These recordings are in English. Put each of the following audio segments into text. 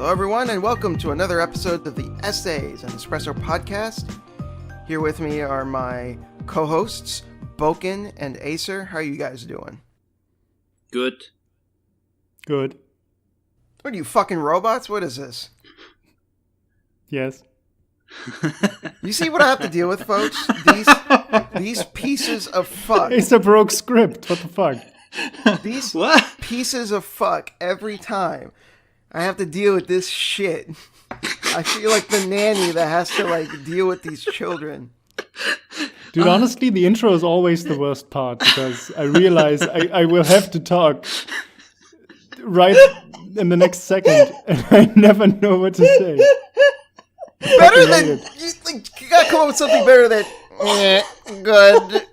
Hello, everyone, and welcome to another episode of the Essays and Espresso podcast. Here with me are my co-hosts, Boken and Acer. How are you guys doing? Good. Good. What are you, fucking robots? What is this? Yes. You see what I have to deal with, folks? These pieces of fuck. It's a broke script. What the fuck? These What? pieces of fuck every time. I have to deal with this shit. I feel like the nanny that has to, deal with these children. Dude, honestly, the intro is always the worst part because I realize I will have to talk right in the next second and I never know what to say. Better than... You gotta come up with something better than... good.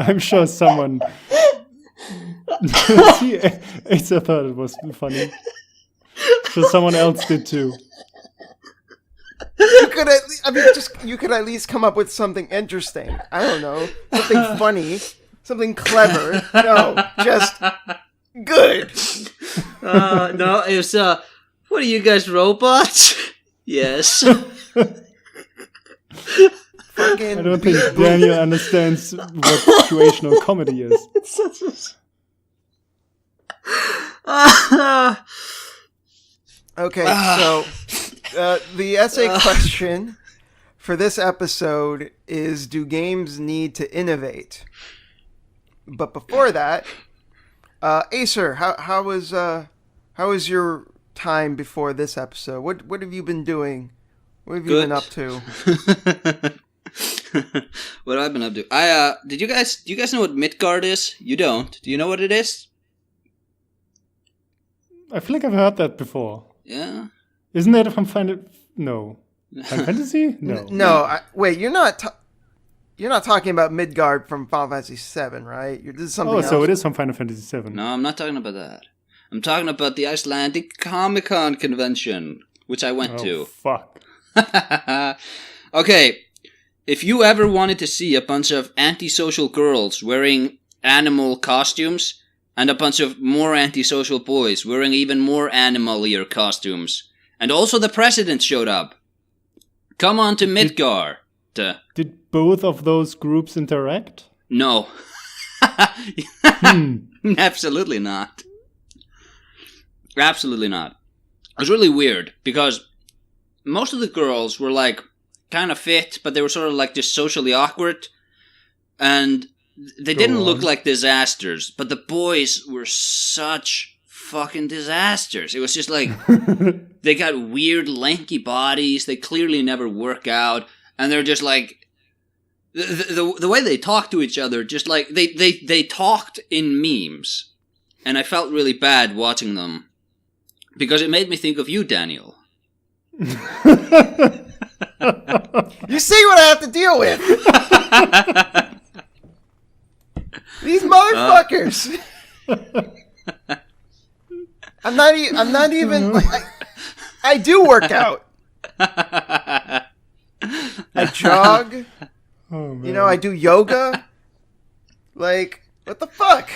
I'm sure someone... See, Asa thought it was funny. So someone else did too. You could at least come up with something interesting. I don't know. Something funny. Something clever. No, just good. No, it was, what are you guys, robots? Yes. Fucking I don't think Daniel understands what situational comedy is. It's such Okay, so the essay question for this episode is: do games need to innovate? But before that, Acer, how was your time before this episode? What have you been doing? What have you been up to? What have I been up to? Do you guys know what Midgard is? You don't. Do you know what it is? I feel like I've heard that before. Yeah. Isn't that from Final... No. Final Fantasy? No. No, wait, you're not talking about Midgard from Final Fantasy VII, right? This is something else. So it is from Final Fantasy VII. No, I'm not talking about that. I'm talking about the Icelandic Comic-Con convention, which I went to. Fuck. Okay, if you ever wanted to see a bunch of antisocial girls wearing animal costumes and a bunch of more antisocial boys wearing even more animalier costumes, and also the president showed up, come on to Midgard. Did both of those groups interact? No. Absolutely not. Absolutely not. It was really weird because most of the girls were kind of fit, but they were sort of just socially awkward, and they didn't look like disasters, but the boys were such fucking disasters. It was just they got weird lanky bodies, they clearly never work out, and they're just the way they talk to each other, just they talked in memes, and I felt really bad watching them because it made me think of you, Daniel. You see what I have to deal with? These motherfuckers. I'm not even. I do work out. I jog. Oh, man. I do yoga. What the fuck?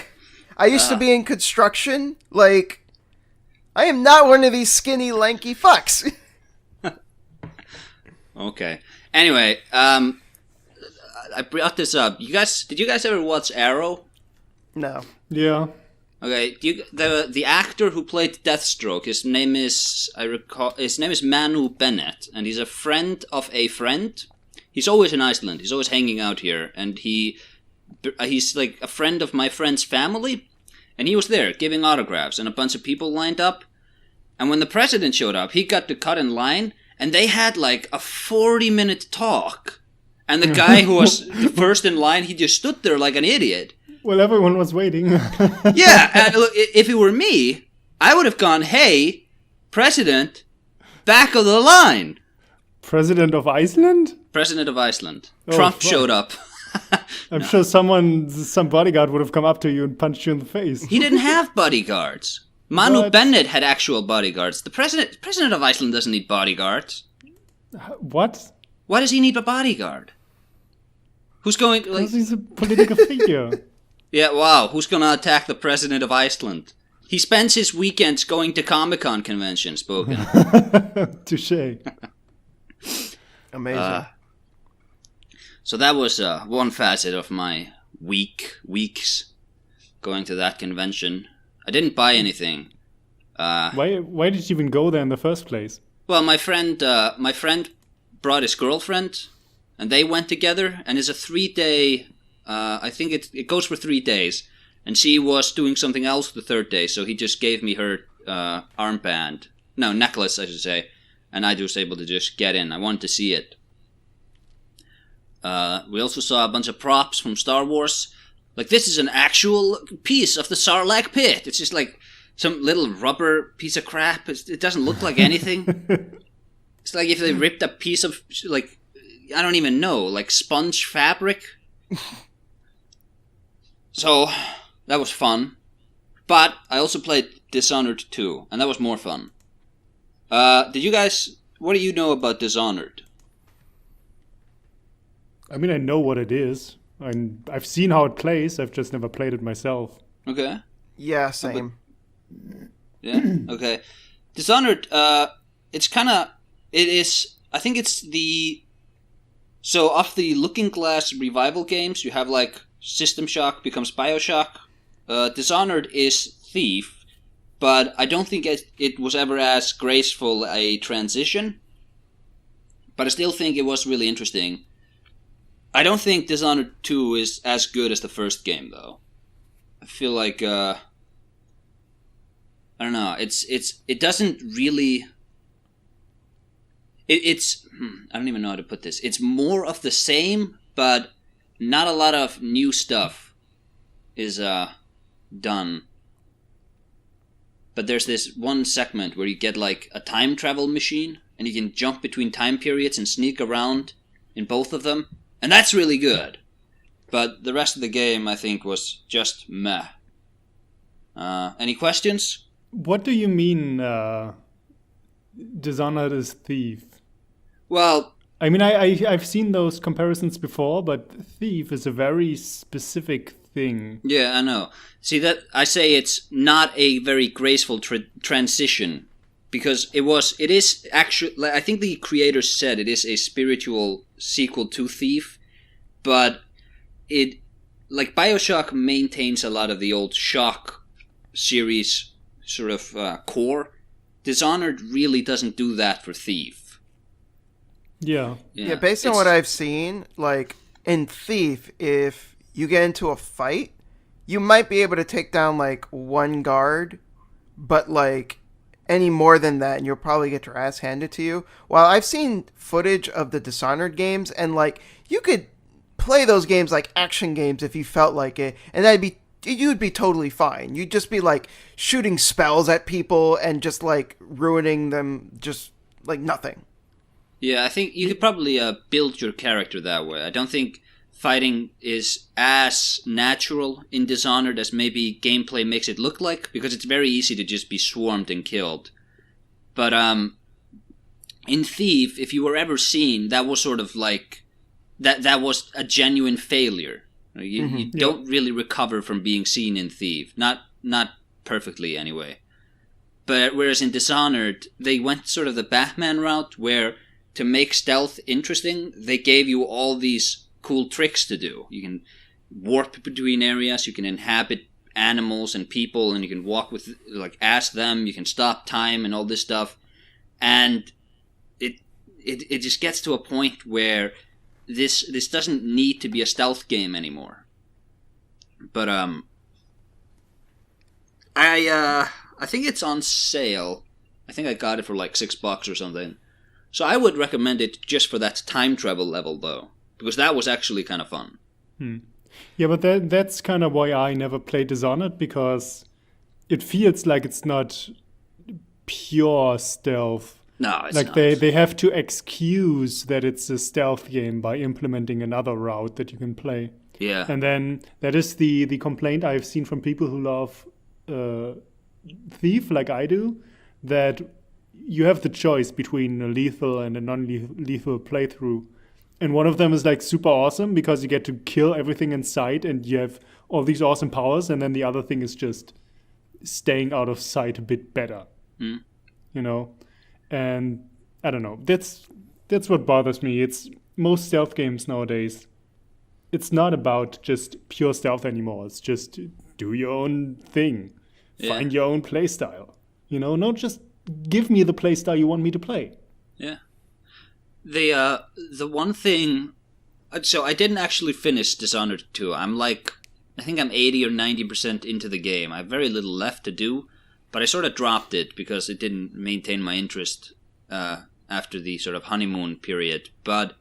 I used to be in construction. I am not one of these skinny, lanky fucks. Okay. Anyway, I brought this up. Did you guys ever watch Arrow? No. Yeah. Okay. The actor who played Deathstroke, his name is Manu Bennett, and he's a friend of a friend. He's always in Iceland. He's always hanging out here, and he's a friend of my friend's family, and he was there giving autographs, and a bunch of people lined up. And when the president showed up, he got to cut in line, and they had a 40-minute talk. And the guy who was the first in line, he just stood there like an idiot. Well, everyone was waiting. Yeah, and look, if it were me, I would have gone, hey, president, back of the line. President of Iceland? President of Iceland. Trump showed up. I'm sure some bodyguard would have come up to you and punched you in the face. He didn't have bodyguards. Manu Bennett had actual bodyguards. The president of Iceland doesn't need bodyguards. What? Why does he need a bodyguard? Who's going... Because he's a political figure. Yeah, wow. Who's going to attack the president of Iceland? He spends his weekends going to Comic-Con conventions, Bogan. Touché. Amazing. So that was one facet of my weeks going to that convention. I didn't buy anything. Why did you even go there in the first place? Well, my friend brought his girlfriend, and they went together. And it's a 3-day. I think it goes for 3 days, and she was doing something else the third day, so he just gave me her necklace, I should say, and I was able to just get in. I wanted to see it. We also saw a bunch of props from Star Wars. Like, this is an actual piece of the Sarlacc pit. It's just like some little rubber piece of crap. It doesn't look like anything. It's like if they ripped a piece of, like, I don't even know, like sponge fabric. So, that was fun. But I also played Dishonored 2, and that was more fun. What do you know about Dishonored? I mean, I know what it is. I've seen how it plays. I've just never played it myself. Okay. Yeah, same. Yeah, okay. Dishonored, it's kind of... It is... I think it's the... So, of the Looking Glass revival games, you have, like, System Shock becomes Bioshock. Dishonored is Thief, but I don't think it was ever as graceful a transition. But I still think it was really interesting. I don't think Dishonored 2 is as good as the first game, though. I feel like, I don't know, it doesn't really... It's I don't even know how to put this. It's more of the same, but not a lot of new stuff is done. But there's this one segment where you get like a time travel machine, and you can jump between time periods and sneak around in both of them, and that's really good. But the rest of the game, I think, was just meh. Any questions? What do you mean, Dishonored is Thief? Well, I mean, I've seen those comparisons before, but Thief is a very specific thing. Yeah, I know. See, that I say it's not a very graceful transition, because it is actually, I think the creators said it is a spiritual sequel to Thief, but it, like, Bioshock maintains a lot of the old Shock series sort of core. Dishonored really doesn't do that for Thief. Yeah, based on what I've seen, like, in Thief, if you get into a fight, you might be able to take down, like, one guard, but, like, any more than that, and you'll probably get your ass handed to you. While I've seen footage of the Dishonored games, and, like, you could play those games like action games if you felt like it, and you'd be totally fine. You'd just be, like, shooting spells at people and just, like, ruining them, just, like, nothing. Yeah, I think you could probably build your character that way. I don't think fighting is as natural in Dishonored as maybe gameplay makes it look like, because it's very easy to just be swarmed and killed. But in Thief, if you were ever seen, that was sort of like... That was a genuine failure. You don't really recover from being seen in Thief. Not perfectly, anyway. But whereas in Dishonored, they went sort of the Batman route, where to make stealth interesting, they gave you all these cool tricks to do. You can warp between areas, you can inhabit animals and people, and you can walk with, like, ask them, you can stop time and all this stuff. And it just gets to a point where this doesn't need to be a stealth game anymore. But I think it's on sale. I think I got it for like $6 or something. So I would recommend it just for that time travel level, though, because that was actually kind of fun. Yeah, but that's kind of why I never played Dishonored, because it feels like it's not pure stealth. No, it's like not. They have to excuse that it's a stealth game by implementing another route that you can play. Yeah. And then that is the complaint I've seen from people who love Thief, like I do, that you have the choice between a lethal and a non-lethal playthrough. And one of them is like super awesome because you get to kill everything in sight and you have all these awesome powers. And then the other thing is just staying out of sight a bit better. You know, and I don't know. That's what bothers me. It's most stealth games nowadays. It's not about just pure stealth anymore. It's just do your own thing, find your own playstyle. You know, not just give me the playstyle you want me to play. Yeah. The one thing. So I didn't actually finish Dishonored 2. I think I'm 80 or 90% into the game. I have very little left to do, but I sort of dropped it because it didn't maintain my interest after the sort of honeymoon period. But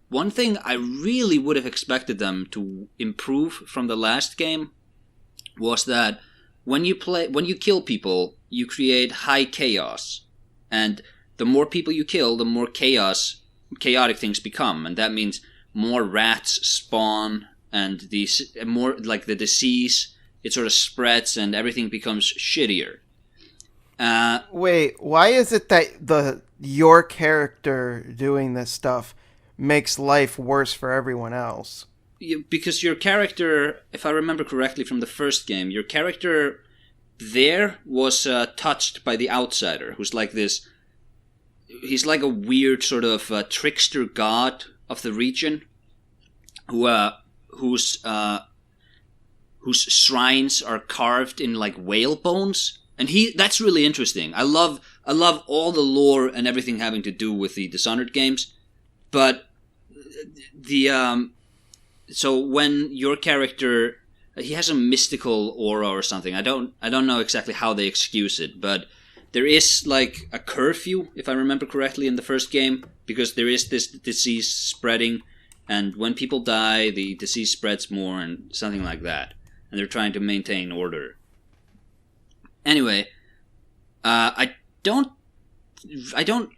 one thing I really would have expected them to improve from the last game was that when you kill people, you create high chaos, and the more people you kill, the more chaotic things become, and that means more rats spawn, and more like the disease, it sort of spreads, and everything becomes shittier. Wait, why is it that your character doing this stuff makes life worse for everyone else? Because your character, if I remember correctly from the first game, your character there was touched by the outsider, who's like this. He's like a weird sort of trickster god of the region, whose shrines are carved in like whale bones, and that's really interesting. I love all the lore and everything having to do with the Dishonored games, but so when your character, he has a mystical aura or something. I don't know exactly how they excuse it, but there is like a curfew, if I remember correctly, in the first game, because there is this disease spreading, and when people die, the disease spreads more and something like that, and they're trying to maintain order. Anyway, I don't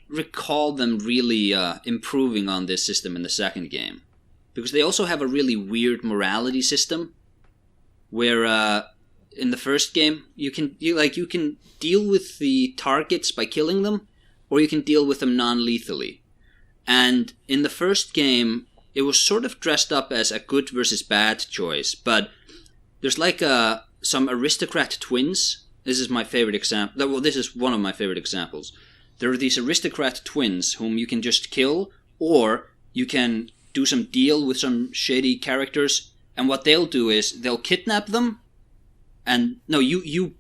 recall them really improving on this system in the second game, because they also have a really weird morality system, where in the first game you can deal with the targets by killing them, or you can deal with them non-lethally. And in the first game, it was sort of dressed up as a good versus bad choice, but there's like some aristocrat twins. This is my favorite example. Well, this is one of my favorite examples. There are these aristocrat twins whom you can just kill, or you can do some deal with some shady characters, and what they'll do is they'll kidnap them, and no, you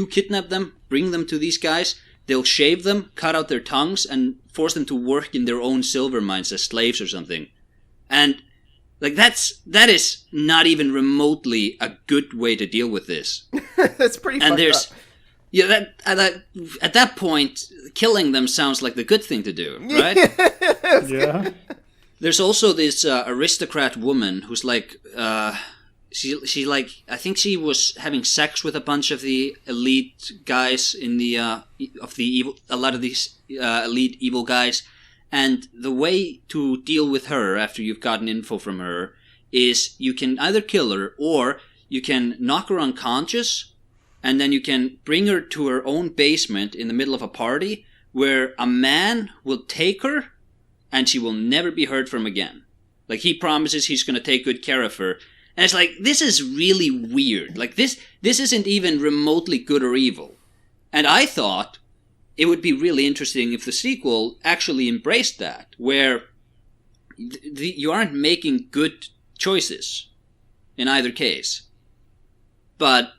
kidnap them, bring them to these guys, they'll shave them, cut out their tongues, and force them to work in their own silver mines as slaves or something. And like that is not even remotely a good way to deal with this. That's pretty fucked up. Yeah, at that point, killing them sounds like the good thing to do, right? Yeah. There's also this aristocrat woman who's like, she like, I think she was having sex with a bunch of the elite guys in the a lot of these elite evil guys, and the way to deal with her after you've gotten info from her is you can either kill her or you can knock her unconscious, and then you can bring her to her own basement in the middle of a party where a man will take her and she will never be heard from again. Like, he promises he's going to take good care of her. And it's like, this is really weird. Like, this isn't even remotely good or evil. And I thought it would be really interesting if the sequel actually embraced that, where you aren't making good choices in either case. But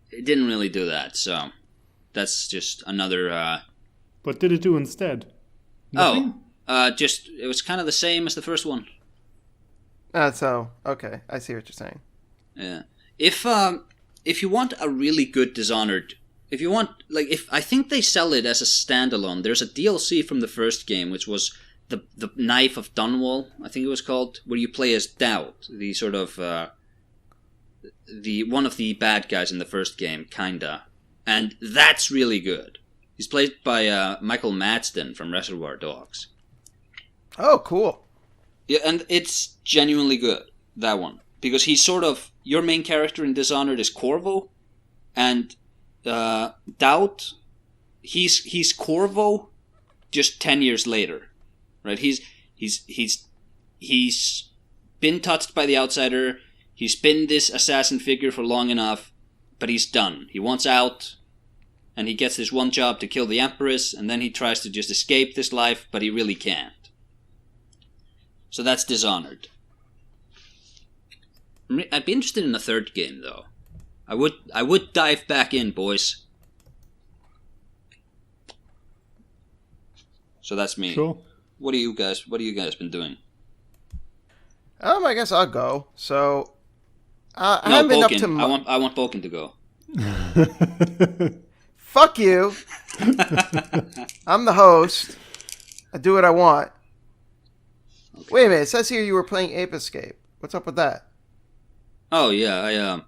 it didn't really do that, so that's just another... What did it do instead? Nothing? Just, it was kind of the same as the first one. So, okay, I see what you're saying. Yeah. If you want a really good Dishonored, I think they sell it as a standalone. There's a DLC from the first game, which was the Knife of Dunwall, I think it was called, where you play as Doubt, the sort of, the one of the bad guys in the first game, kinda. And that's really good. He's played by Michael Madsen from Reservoir Dogs. Oh, cool. Yeah, and it's genuinely good, that one. Because he's sort of... Your main character in Dishonored is Corvo, and Doubt, he's Corvo just 10 years later. Right? He's been touched by the outsider, he's been this assassin figure for long enough, but he's done. He wants out, and he gets this one job to kill the Empress, and then he tries to just escape this life, but he really can't. So that's Dishonored. I'd be interested in a third game, though. I would dive back in, boys. So that's me. Sure. What do you guys been doing? I guess I'll go. So, I No, haven't been up Boken. to... I want Boken to go. Fuck you. I'm the host. I do what I want. Okay. Wait a minute. It says here you were playing Ape Escape. What's up with that? Oh yeah,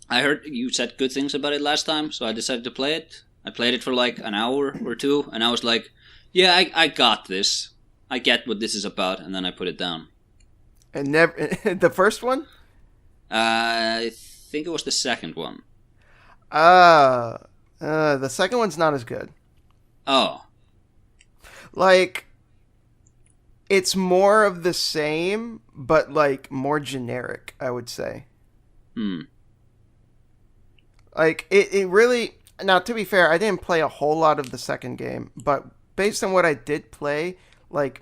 I heard you said good things about it last time, so I decided to play it. I played it for like an hour or two, and I was like, yeah, I got this. I get what this is about, and then I put it down. And never the first one? I think it was the second one. The second one's not as good. Oh. Like, it's more of the same, but like more generic, I would say. Like, it really... Now, to be fair, I didn't play a whole lot of the second game, but based on what I did play, like,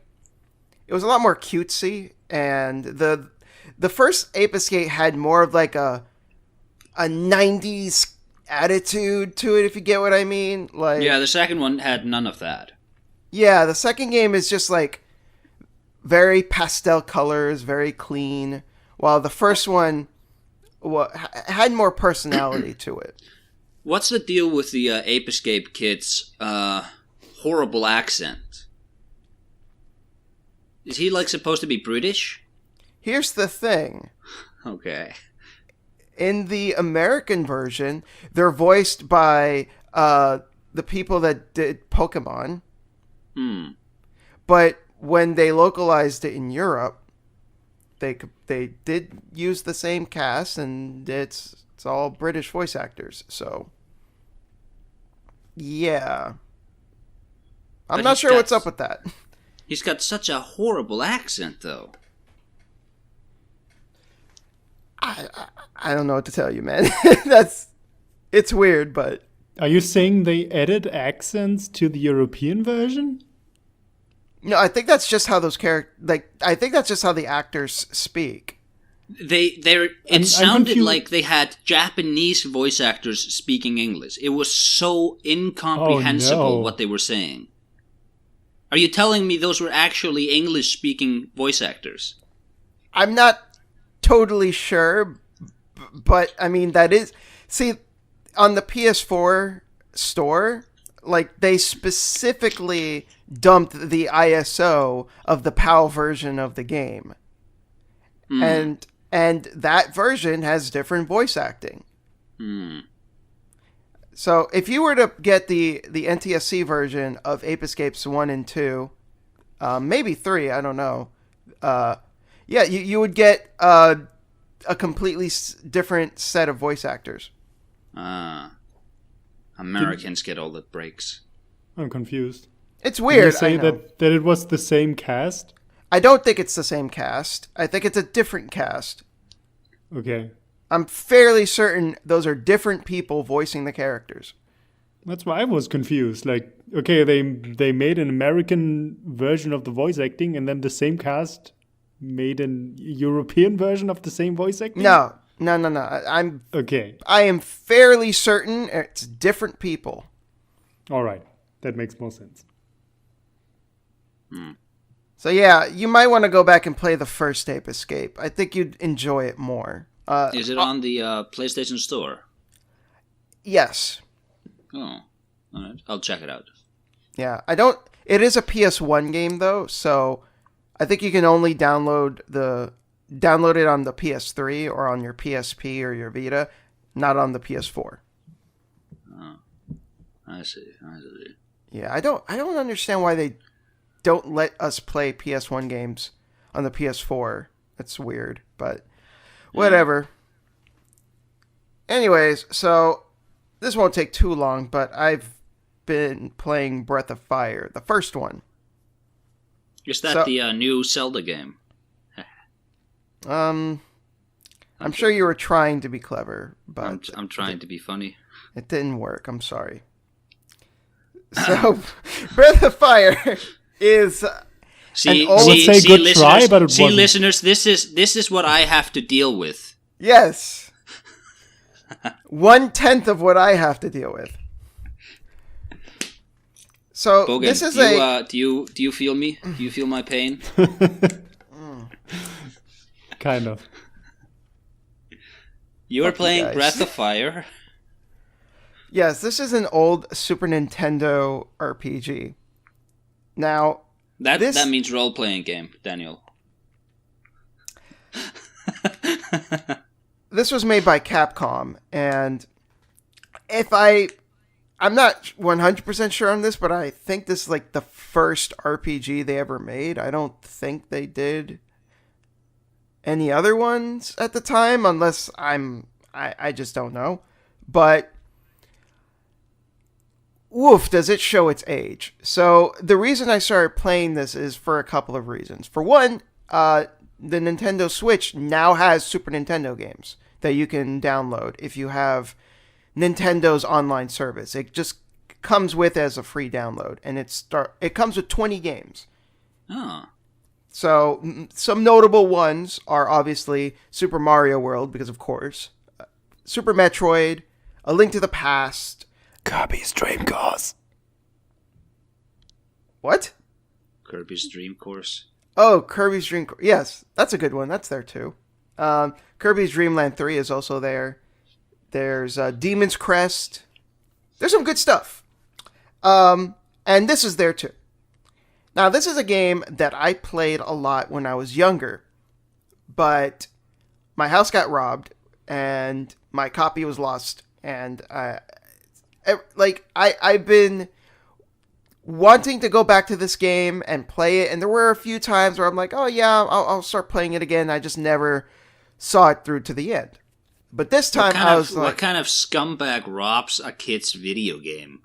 it was a lot more cutesy, and the first Ape Escape had more of like a 90s attitude to it, if you get what I mean. Like, Yeah, the second one had none of that. yeah, the second game is just like very pastel colors, very clean, while the first one had more personality to it. What's the deal with the Ape Escape kid's horrible accent? Is he like supposed to be British? Here's the thing. Okay. In the American version, they're voiced by the people that did Pokemon. But when they localized it in Europe, they did use the same cast, and it's all British voice actors. So, yeah. I'm But not he's sure got- what's up with that. He's got such a horrible accent, though. I don't know what to tell you, man. It's weird, but Are you saying they added accents to the European version? no, I think that's just how those I think that's just how the actors speak. It I'm sounded confused. like they had Japanese voice actors speaking English. It was so incomprehensible Oh, no. what they were saying. Are you telling me those were actually English-speaking voice actors? I'm not totally sure, but I mean that is on the PS4 store, like they specifically dumped the ISO of the PAL version of the game. And that version has different voice acting. So if you were to get the NTSC version of Ape Escapes 1 and 2, maybe 3, I don't know. Yeah, you would get a completely different set of voice actors. Americans get all the breaks. I'm confused. It's Did weird. you say I know. that it was the same cast? I don't think it's the same cast. I think it's a different cast. Okay. I'm fairly certain those are different people voicing the characters. That's why I was confused. Like, okay, they made an American version of the voice acting, and then the same cast made an European version of the same voice acting? No. Okay. I am fairly certain it's different people. All right. That makes more sense. So yeah, you might want to go back and play the first Ape Escape. I think you'd enjoy it more. Is it on the PlayStation Store? Yes. Oh, all right. I'll check it out. Yeah, it is a PS1 game though, so I think you can only download it on the PS3 or on your PSP or your Vita, not on the PS4. Oh, I see. Yeah, I don't understand why they don't let us play PS1 games on the PS4. That's weird, but whatever. Anyways, so this won't take too long, but I've been playing Breath of Fire, the first one. Is that the new Zelda game? I'm sure you were trying to be clever, but I'm trying to be funny. It didn't work. I'm sorry. So, Breath of Fire is See, listeners, this is what I have to deal with. Yes. 1/10 of what I have to deal with. So Bogan, this is do you feel me? Do you feel my pain? Kind of. You are playing Breath of Fire. Yes, this is an old Super Nintendo RPG. Now that means role-playing game, Daniel. This was made by Capcom, and I'm not 100% sure on this, but I think this is like the first RPG they ever made. I don't think they did any other ones at the time, unless I just don't know. But woof, does it show its age. So the reason I started playing this is for a couple of reasons. For one, the Nintendo Switch now has Super Nintendo games that you can download if you have Nintendo's online service. It just comes with as a free download, and it comes with 20 games. Oh. So some notable ones are obviously Super Mario World, because of course, Super Metroid, A Link to the Past, Kirby's Dream Course. What? Kirby's Dream Course. Oh, Kirby's Dream Course. Yes, that's a good one. That's there too. Kirby's Dream Land 3 is also there. There's Demon's Crest. There's some good stuff. And this is there too. Now, this is a game that I played a lot when I was younger, but my house got robbed and my copy was lost, and I've been wanting to go back to this game and play it, and there were a few times where I'm like, oh yeah, I'll start playing it again. I just never saw it through to the end. But this time I was like... What kind of scumbag robs a kid's video game?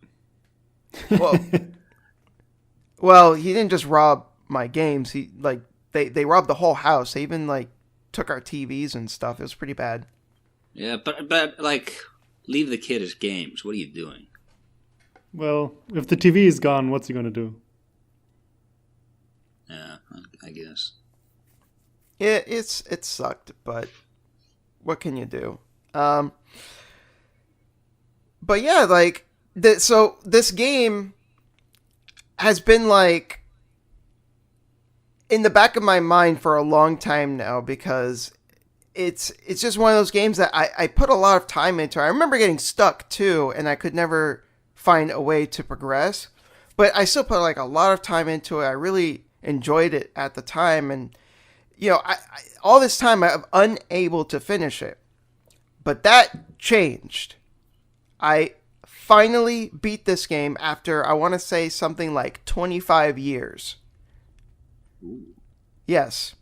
Well, he didn't just rob my games. They robbed the whole house. They even took our TVs and stuff. It was pretty bad. Yeah, but leave the kid his games. What are you doing? Well, if the TV is gone, what's he gonna do? Yeah, I guess. Yeah, it sucked, but what can you do? But yeah, so this game has been in the back of my mind for a long time now, because it's just one of those games that I put a lot of time into. I remember getting stuck too, and I could never find a way to progress, but I still put a lot of time into it. I really enjoyed it at the time, and I all this time I'm unable to finish it. But that changed. I finally beat this game after, I want to say, something like 25 years. Ooh. Yes.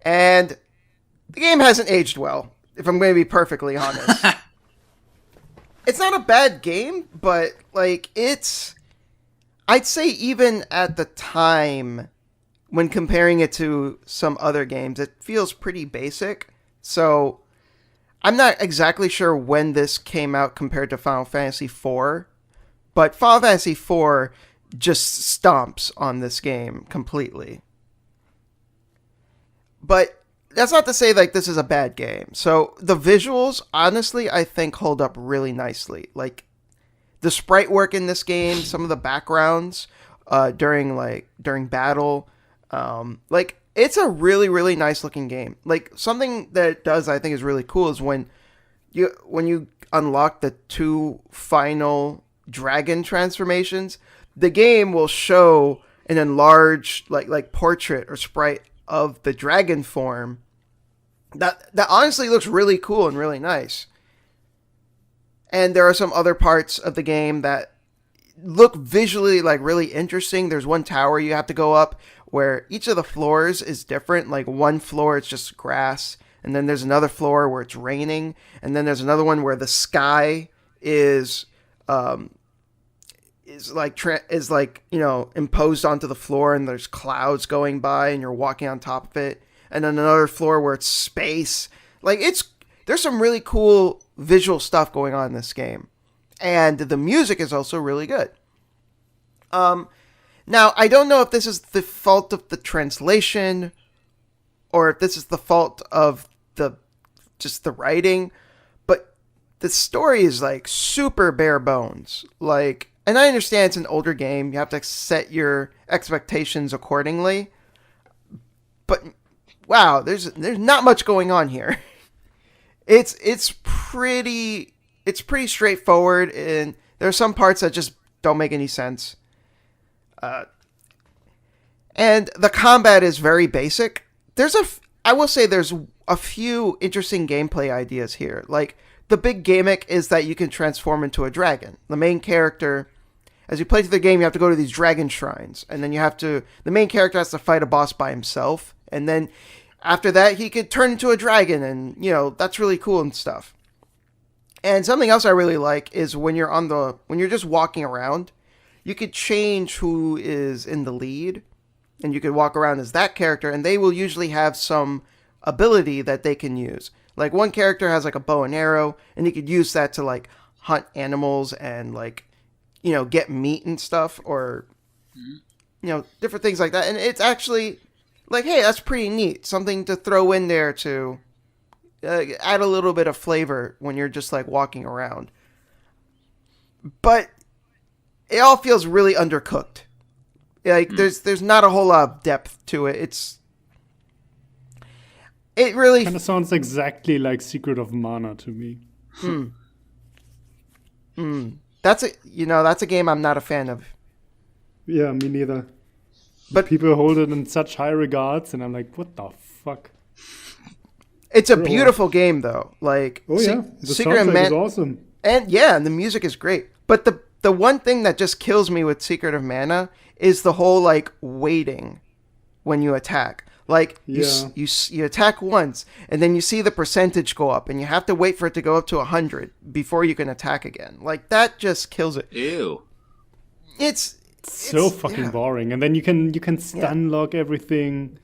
And the game hasn't aged well, if I'm going to be perfectly honest. It's not a bad game, but I'd say even at the time, when comparing it to some other games, it feels pretty basic. So I'm not exactly sure when this came out compared to Final Fantasy IV, but Final Fantasy IV just stomps on this game completely. But that's not to say this is a bad game. So the visuals, honestly, I think hold up really nicely. The sprite work in this game, some of the backgrounds during battle, it's a really, really nice looking game. Something that it does, I think, is really cool is when you unlock the 2 final dragon transformations, the game will show an enlarged portrait or sprite of the dragon form that honestly looks really cool and really nice. And there are some other parts of the game that look visually really interesting. There's one tower you have to go up where each of the floors is different. One floor it's just grass, and then there's another floor where it's raining, and then there's another one where the sky is imposed onto the floor, and there's clouds going by and you're walking on top of it. and then another floor where it's space. Like, there's some really cool visual stuff going on in this game. And the music is also really good. Now, I don't know if this is the fault of the translation or if this is the fault of just the writing, but the story is like super bare bones. Like, and I understand it's an older game. You have to set your expectations accordingly. But wow, there's not much going on here. It's pretty straightforward, and there are some parts that just don't make any sense. And the combat is very basic. I will say there's a few interesting gameplay ideas here. Like, the big gimmick is that you can transform into a dragon. The main character, as you play through the game, you have to go to these dragon shrines, and then the main character has to fight a boss by himself, and then after that, he could turn into a dragon, and, that's really cool and stuff. And something else I really like is when you're just walking around, you could change who is in the lead, and you could walk around as that character, and they will usually have some ability that they can use. Like, one character has like a bow and arrow, and you could use that to like hunt animals and like, get meat and stuff, or different things like that. And it's actually like, hey, that's pretty neat. Something to throw in there to add a little bit of flavor when you're just like walking around. But it all feels really undercooked. Like, there's not a whole lot of depth to it. It really kind of sounds exactly like Secret of Mana to me. That's a game I'm not a fan of. Yeah, me neither. But people hold it in such high regards, and I'm like, what the fuck? It's a beautiful game, though. Like, the Secret of soundtrack Mana is awesome. And the music is great. But the one thing that just kills me with Secret of Mana is the whole like waiting when you attack. Like, you attack once, and then you see the percentage go up, and you have to wait for it to go up to 100 before you can attack again. Like, that just kills it. Ew. It's so fucking boring. And then you can stun lock everything.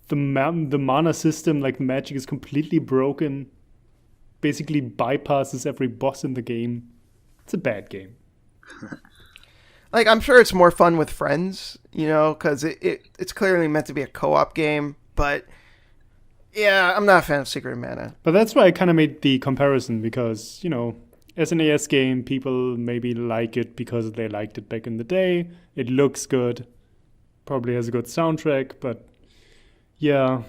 The mana system, like magic, is completely broken. Basically bypasses every boss in the game. It's a bad game. Like, I'm sure it's more fun with friends, because it's clearly meant to be a co-op game. But, yeah, I'm not a fan of Secret of Mana. But that's why I kind of made the comparison, because, as an AS game, people maybe like it because they liked it back in the day. It looks good. Probably has a good soundtrack, but, yeah.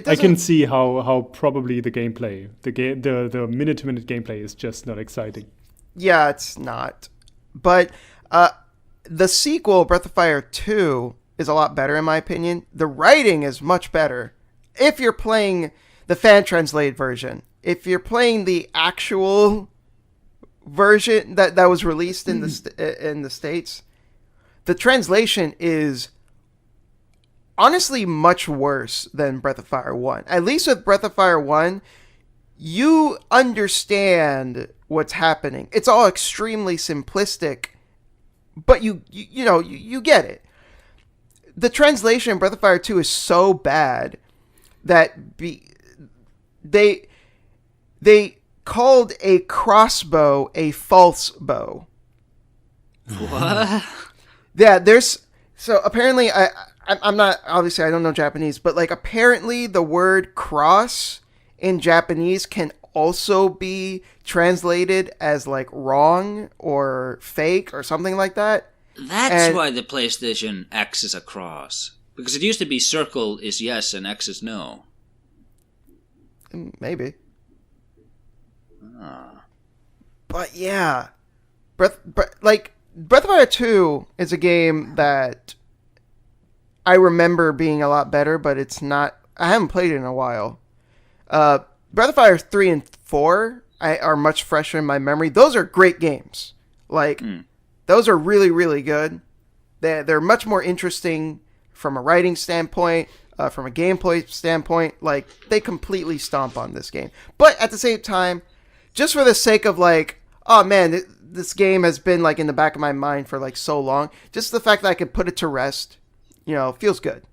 I can see how probably the gameplay, the minute-to-minute gameplay is just not exciting. Yeah, it's not. But the sequel, Breath of Fire 2, is a lot better in my opinion. The writing is much better if you're playing the fan-translated version. If you're playing the actual version that was released in the States, the translation is honestly much worse than Breath of Fire 1. At least with Breath of Fire 1, you understand what's happening. It's all extremely simplistic, but you get it. The translation in Breath of Fire 2 is so bad that they called a crossbow a false bow. What? Yeah, so apparently I'm not, obviously I don't know Japanese, but like apparently the word cross in Japanese can also be translated as like wrong or fake or something like that. That's why the PlayStation X is a cross. Because it used to be circle is yes and X is no. Maybe. But yeah. Breath of Fire 2 is a game that I remember being a lot better, but it's not. I haven't played it in a while. Breath of Fire 3 and 4 are much fresher in my memory. Those are great games. Like, those are really, really good. They're much more interesting from a writing standpoint, from a gameplay standpoint. Like, they completely stomp on this game. But at the same time, just for the sake of like, oh man, this game has been like in the back of my mind for like so long. Just the fact that I could put it to rest, feels good.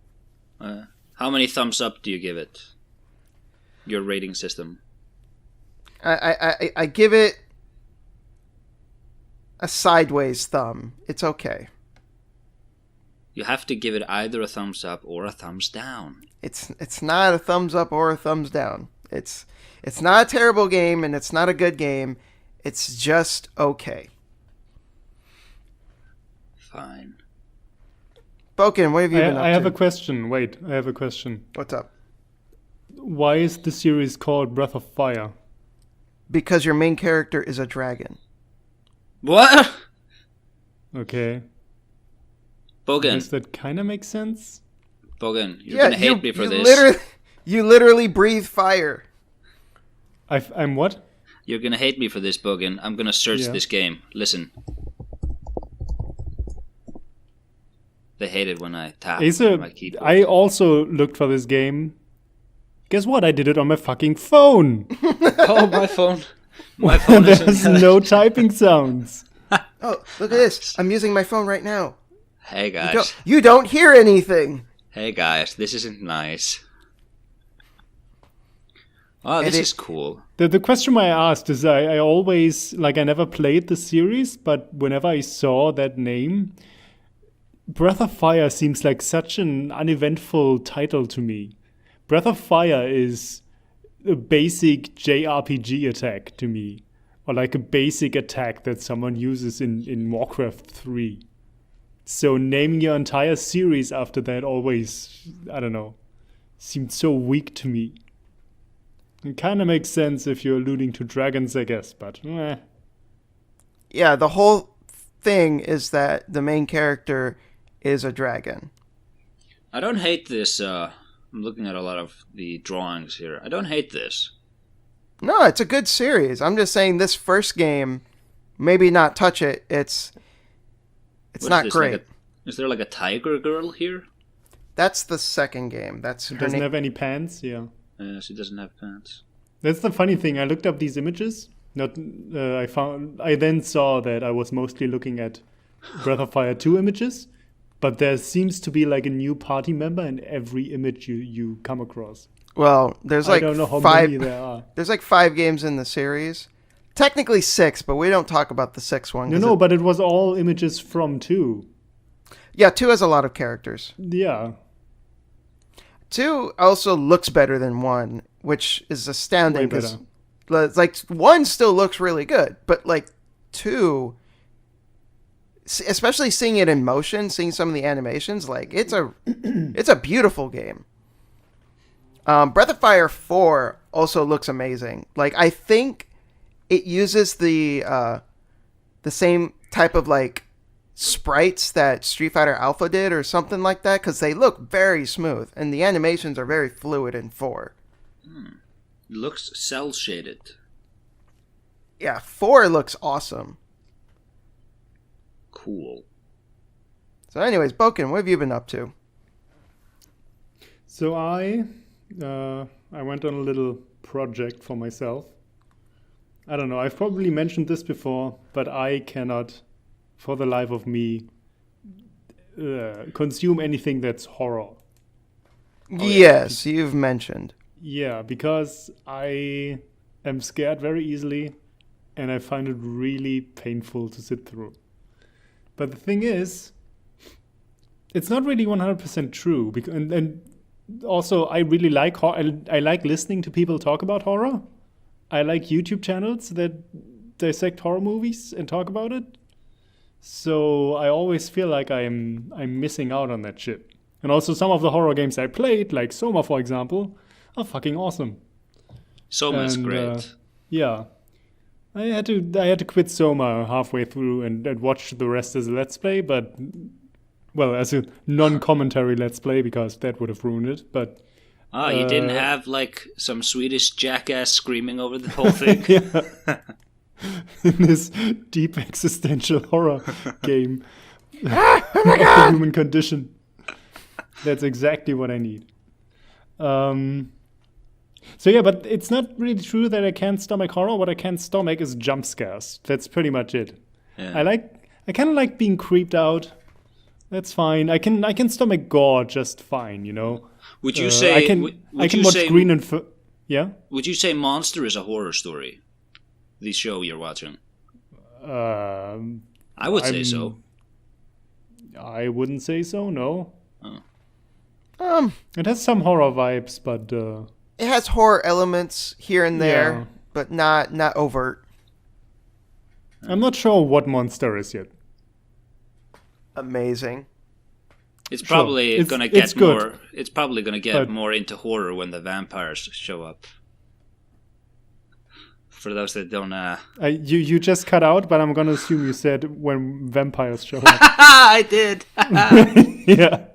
How How many thumbs up do you give it? Your rating system. I give it a sideways thumb. It's okay. You have to give it either a thumbs up or a thumbs down. It's not a thumbs up or a thumbs down. It's not a terrible game and it's not a good game. It's just okay. Fine. Boken, what have you been up to? I have a question. Wait, I have a question. What's up? Why is the series called Breath of Fire? Because your main character is a dragon. What? Okay. Bogan. Does that kind of make sense? Bogan, you're gonna hate me for this. You literally breathe fire. I'm what? You're gonna hate me for this, Bogan. I'm gonna search this game. Listen. They hate it when I tap on my keyboard. I also looked for this game. Guess what? I did it on my fucking phone. Oh, my phone. My phone There's no typing sounds. Oh, look at this. I'm using my phone right now. Hey, guys. You don't hear anything. Hey, guys. This isn't nice. Oh, this is cool. The question I asked is I always, I never played the series, but whenever I saw that name, Breath of Fire seems like such an uneventful title to me. Breath of Fire is a basic JRPG attack to me. Or like a basic attack that someone uses in Warcraft 3. So naming your entire series after that always, I don't know, seemed so weak to me. It kind of makes sense if you're alluding to dragons, I guess, but Yeah, the whole thing is that the main character is a dragon. I don't hate this. I'm looking at a lot of the drawings here. I don't hate this. No, it's a good series. I'm just saying this first game, maybe not touch it. It's not great. Like is there like a tiger girl here? That's the second game. That's it doesn't have any pants, yeah. She doesn't have pants. That's the funny thing. I looked up these images. I then saw that I was mostly looking at Breath of Fire 2 images, but there seems to be like a new party member in every image you come across. Well, there's like I don't know how five. many there are. There's like 5 games in the series. Technically 6, but we don't talk about the 6th one. No, but it was all images from 2. Yeah, 2 has a lot of characters. Yeah. 2 also looks better than 1, which is astounding Way because like 1 still looks really good, but like 2, especially seeing it in motion, seeing some of the animations, like it's a beautiful game. Breath of Fire 4 also looks amazing. Like I think it uses the same type of like sprites that Street Fighter Alpha did or something like that, because they look very smooth and the animations are very fluid in 4. It looks cell shaded. Yeah, 4 looks awesome. Cool. So anyways, Boken, what have you been up to? So I went on a little project for myself. I don't know, I've probably mentioned this before, but I cannot, for the life of me, consume anything that's horror. Yes, you've mentioned. Yeah, because I am scared very easily, and I find it really painful to sit through. But the thing is, it's not really 100% true. And also, I really like horror. I like listening to people talk about horror. I like YouTube channels that dissect horror movies and talk about it. So I always feel like I'm missing out on that shit. And also some of the horror games I played, like Soma, for example, are fucking awesome. Soma's great. Yeah. I had to quit Soma halfway through and watch the rest as a Let's Play, but, well, as a non-commentary Let's Play, because that would have ruined it, but... you didn't have, like, some Swedish jackass screaming over the whole thing? Yeah. In this deep existential horror game of the human condition. That's exactly what I need. So yeah, but it's not really true that I can't stomach horror. What I can't stomach is jump scares. That's pretty much it. Yeah. I kind of like being creeped out. That's fine. I can stomach gore just fine, you know. Would you say I can watch Green Inferno. Yeah. Would you say Monster is a horror story? The show you're watching. I would say so. I wouldn't say so. No. Oh. It has some horror vibes, but it has horror elements here and there, but not overt. I'm not sure what Monster is yet. Amazing. It's probably gonna get more. It's probably gonna get more into horror when the vampires show up. For those that don't, you just cut out, but I'm gonna assume you said when vampires show up. I did. Yeah.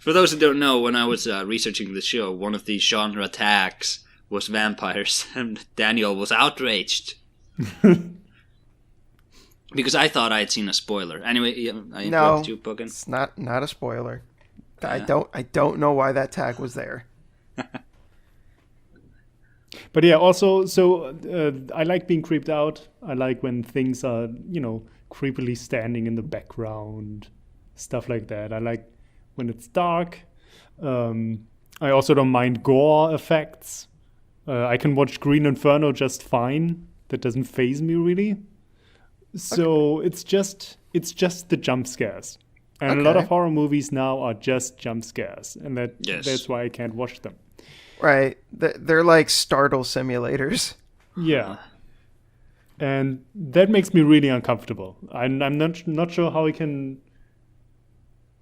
For those that don't know, when I was researching the show, one of the genre tags was vampires, and Daniel was outraged. Because I thought I had seen a spoiler. Anyway, I interrupted you, Pukin. It's not a spoiler. I don't know why that tag was there. But yeah, also, so I like being creeped out. I like when things are, creepily standing in the background, stuff like that. I like when it's dark. I also don't mind gore effects. I can watch Green Inferno just fine. That doesn't faze me really. So it's just the jump scares. And a lot of horror movies now are just jump scares. And that's why I can't watch them. Right. They're like startle simulators. Yeah. And that makes me really uncomfortable. I'm not sure how I can...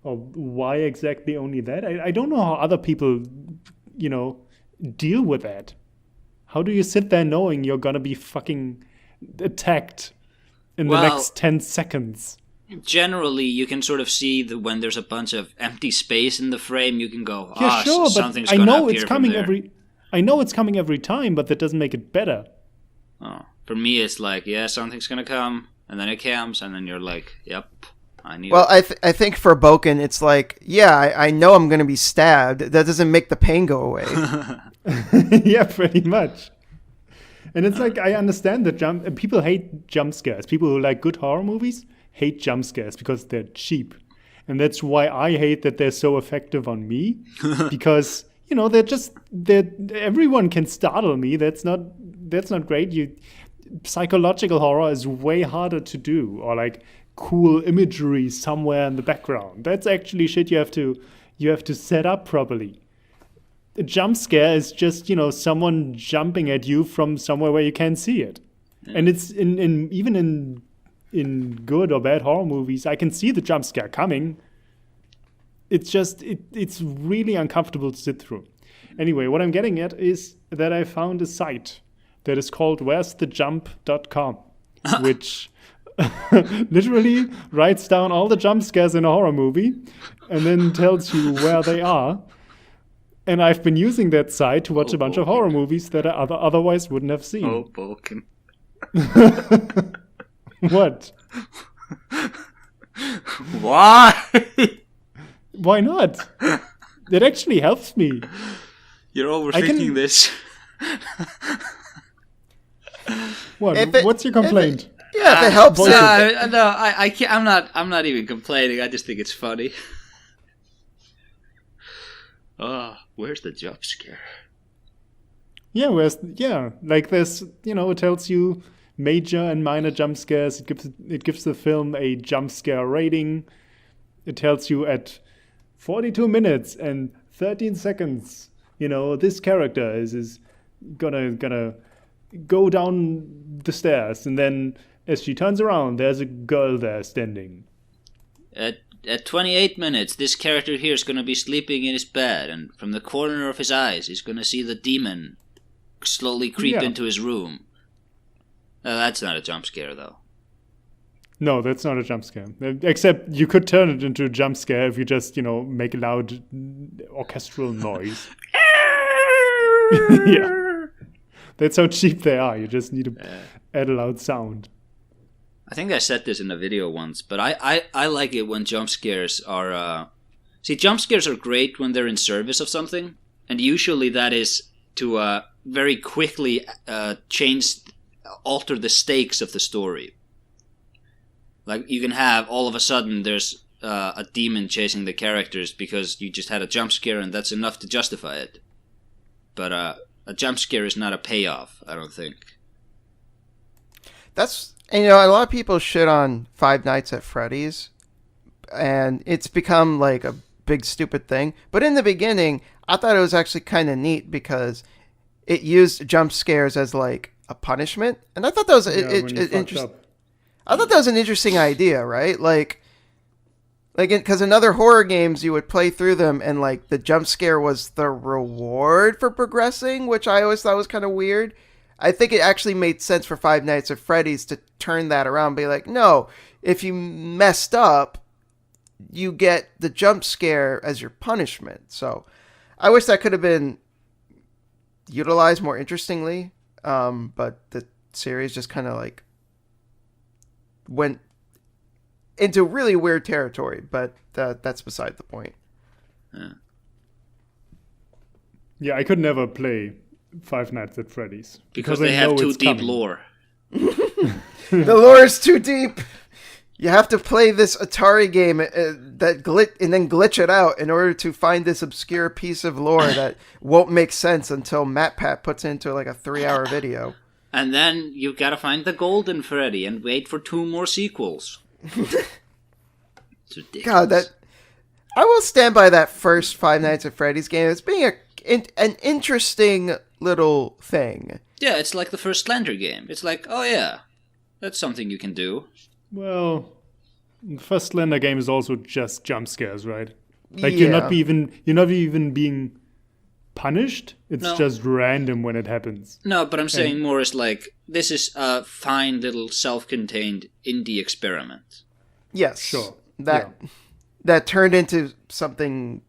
or why exactly only that. I don't know how other people, deal with that. How do you sit there knowing you're going to be fucking attacked in the next 10 seconds? Generally, you can sort of see that when there's a bunch of empty space in the frame, you can go, something's but I going to know appear it's coming from there. I know it's coming every time, but that doesn't make it better. Oh, for me, it's like, something's going to come, and then it comes, and then you're like, yep, I need it. I think for Boken, it's like, I know I'm going to be stabbed. That doesn't make the pain go away. Yeah, pretty much. And it's like, I understand that people hate jump scares. People who like good horror movies hate jump scares because they're cheap. And that's why I hate that they're so effective on me. Because, everyone can startle me. That's not great. Psychological horror is way harder to do. Or like cool imagery somewhere in the background. That's actually shit you have to set up properly. A jump scare is just, someone jumping at you from somewhere where you can't see it. Yeah. And it's even in good or bad horror movies, I can see the jump scare coming. It's just, it's really uncomfortable to sit through. Anyway, what I'm getting at is that I found a site that is called where'sthejump.com, which literally writes down all the jump scares in a horror movie and then tells you where they are. And I've been using that site to watch a bunch of horror movies that I otherwise wouldn't have seen. Oh, Balkan. What? Why? Why not? It actually helps me. You're overthinking this. What? What's your complaint? If it helps. No, I can't. I'm not even complaining. I just think it's funny. Where's the jump scare? Yeah, like this, it tells you major and minor jump scares. It gives the film a jump scare rating. It tells you at 42 minutes and 13 seconds, this character is gonna go down the stairs, and then as she turns around, there's a girl there standing. At 28 minutes, this character here is going to be sleeping in his bed, and from the corner of his eyes, he's going to see the demon slowly creep into his room. That's not a jump scare, though. No, that's not a jump scare. Except you could turn it into a jump scare if you just, make a loud orchestral noise. Yeah. That's how cheap they are. You just need to add a loud sound. I think I said this in a video once, but I like it when jump scares are... jump scares are great when they're in service of something, and usually that is to very quickly alter the stakes of the story. Like, you can have, all of a sudden, there's a demon chasing the characters because you just had a jump scare and that's enough to justify it. But a jump scare is not a payoff, I don't think. That's, and, a lot of people shit on Five Nights at Freddy's, and it's become like a big stupid thing. But in the beginning, I thought it was actually kind of neat because it used jump scares as like a punishment, and I thought that was interesting. I thought that was an interesting idea, right? Like because in other horror games, you would play through them, and like the jump scare was the reward for progressing, which I always thought was kind of weird. I think it actually made sense for Five Nights at Freddy's to turn that around and be like, no, if you messed up, you get the jump scare as your punishment. So I wish that could have been utilized more interestingly, but the series just kind of like went into really weird territory, but that's beside the point. Yeah, I could never play Five Nights at Freddy's. Because they have too deep lore. The lore is too deep. You have to play this Atari game and then glitch it out in order to find this obscure piece of lore that won't make sense until MatPat puts into like a 3-hour video. And then you gotta find the Golden Freddy and wait for 2 more sequels. It's ridiculous. God, I will stand by that first Five Nights at Freddy's game as being an interesting little thing. Yeah, it's like the first Slender game. It's like, oh yeah, that's something you can do. Well, the first Slender game is also just jump scares, right? Like yeah. you're not even being punished. It's just random when it happens. No, but I'm saying more is like, this is a fine little self-contained indie experiment. Yes. Sure. That turned into something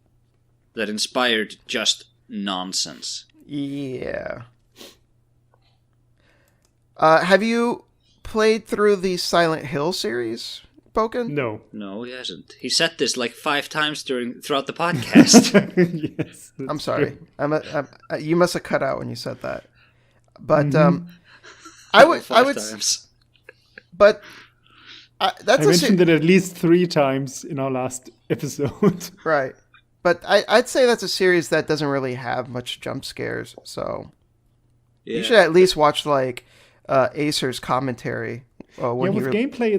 that inspired just nonsense. Yeah. Have you played through the Silent Hill series, Poken? No, he hasn't. He said this like 5 times throughout the podcast. Yes, I'm sorry. You must have cut out when you said that. But I would. Times. But I mentioned it at least 3 times in our last episode. Right. But I'd say that's a series that doesn't really have much jump scares. So you should at least watch like Acer's commentary. With gameplay,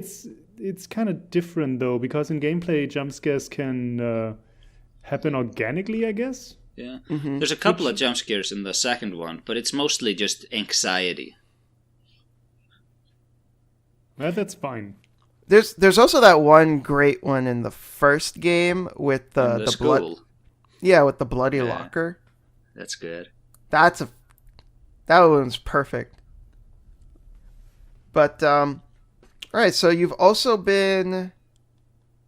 it's kind of different though, because in gameplay, jump scares can happen organically, I guess. Yeah, there's a couple of jump scares in the second one, but it's mostly just anxiety. Well, that's fine. There's also that one great one in the first game with the blood. Yeah, with the bloody locker. That's good. That one's perfect. But all right, so you've also been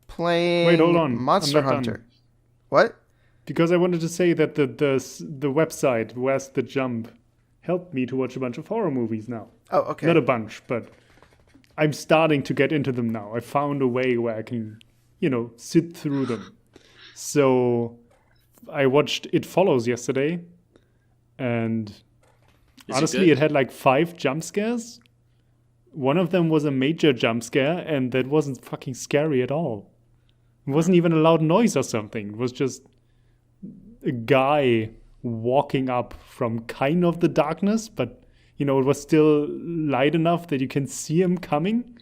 playing Wait, hold on. Monster Hunter. Done. What? Because I wanted to say that the website Where's the Jump helped me to watch a bunch of horror movies now. Oh, okay. Not a bunch, but I'm starting to get into them now. I found a way where I can, sit through them. So I watched It Follows yesterday, and honestly, it had like 5 jump scares. One of them was a major jump scare, and that wasn't fucking scary at all. It wasn't even a loud noise or something. It was just a guy walking up from kind of the darkness, but it was still light enough that you can see him coming.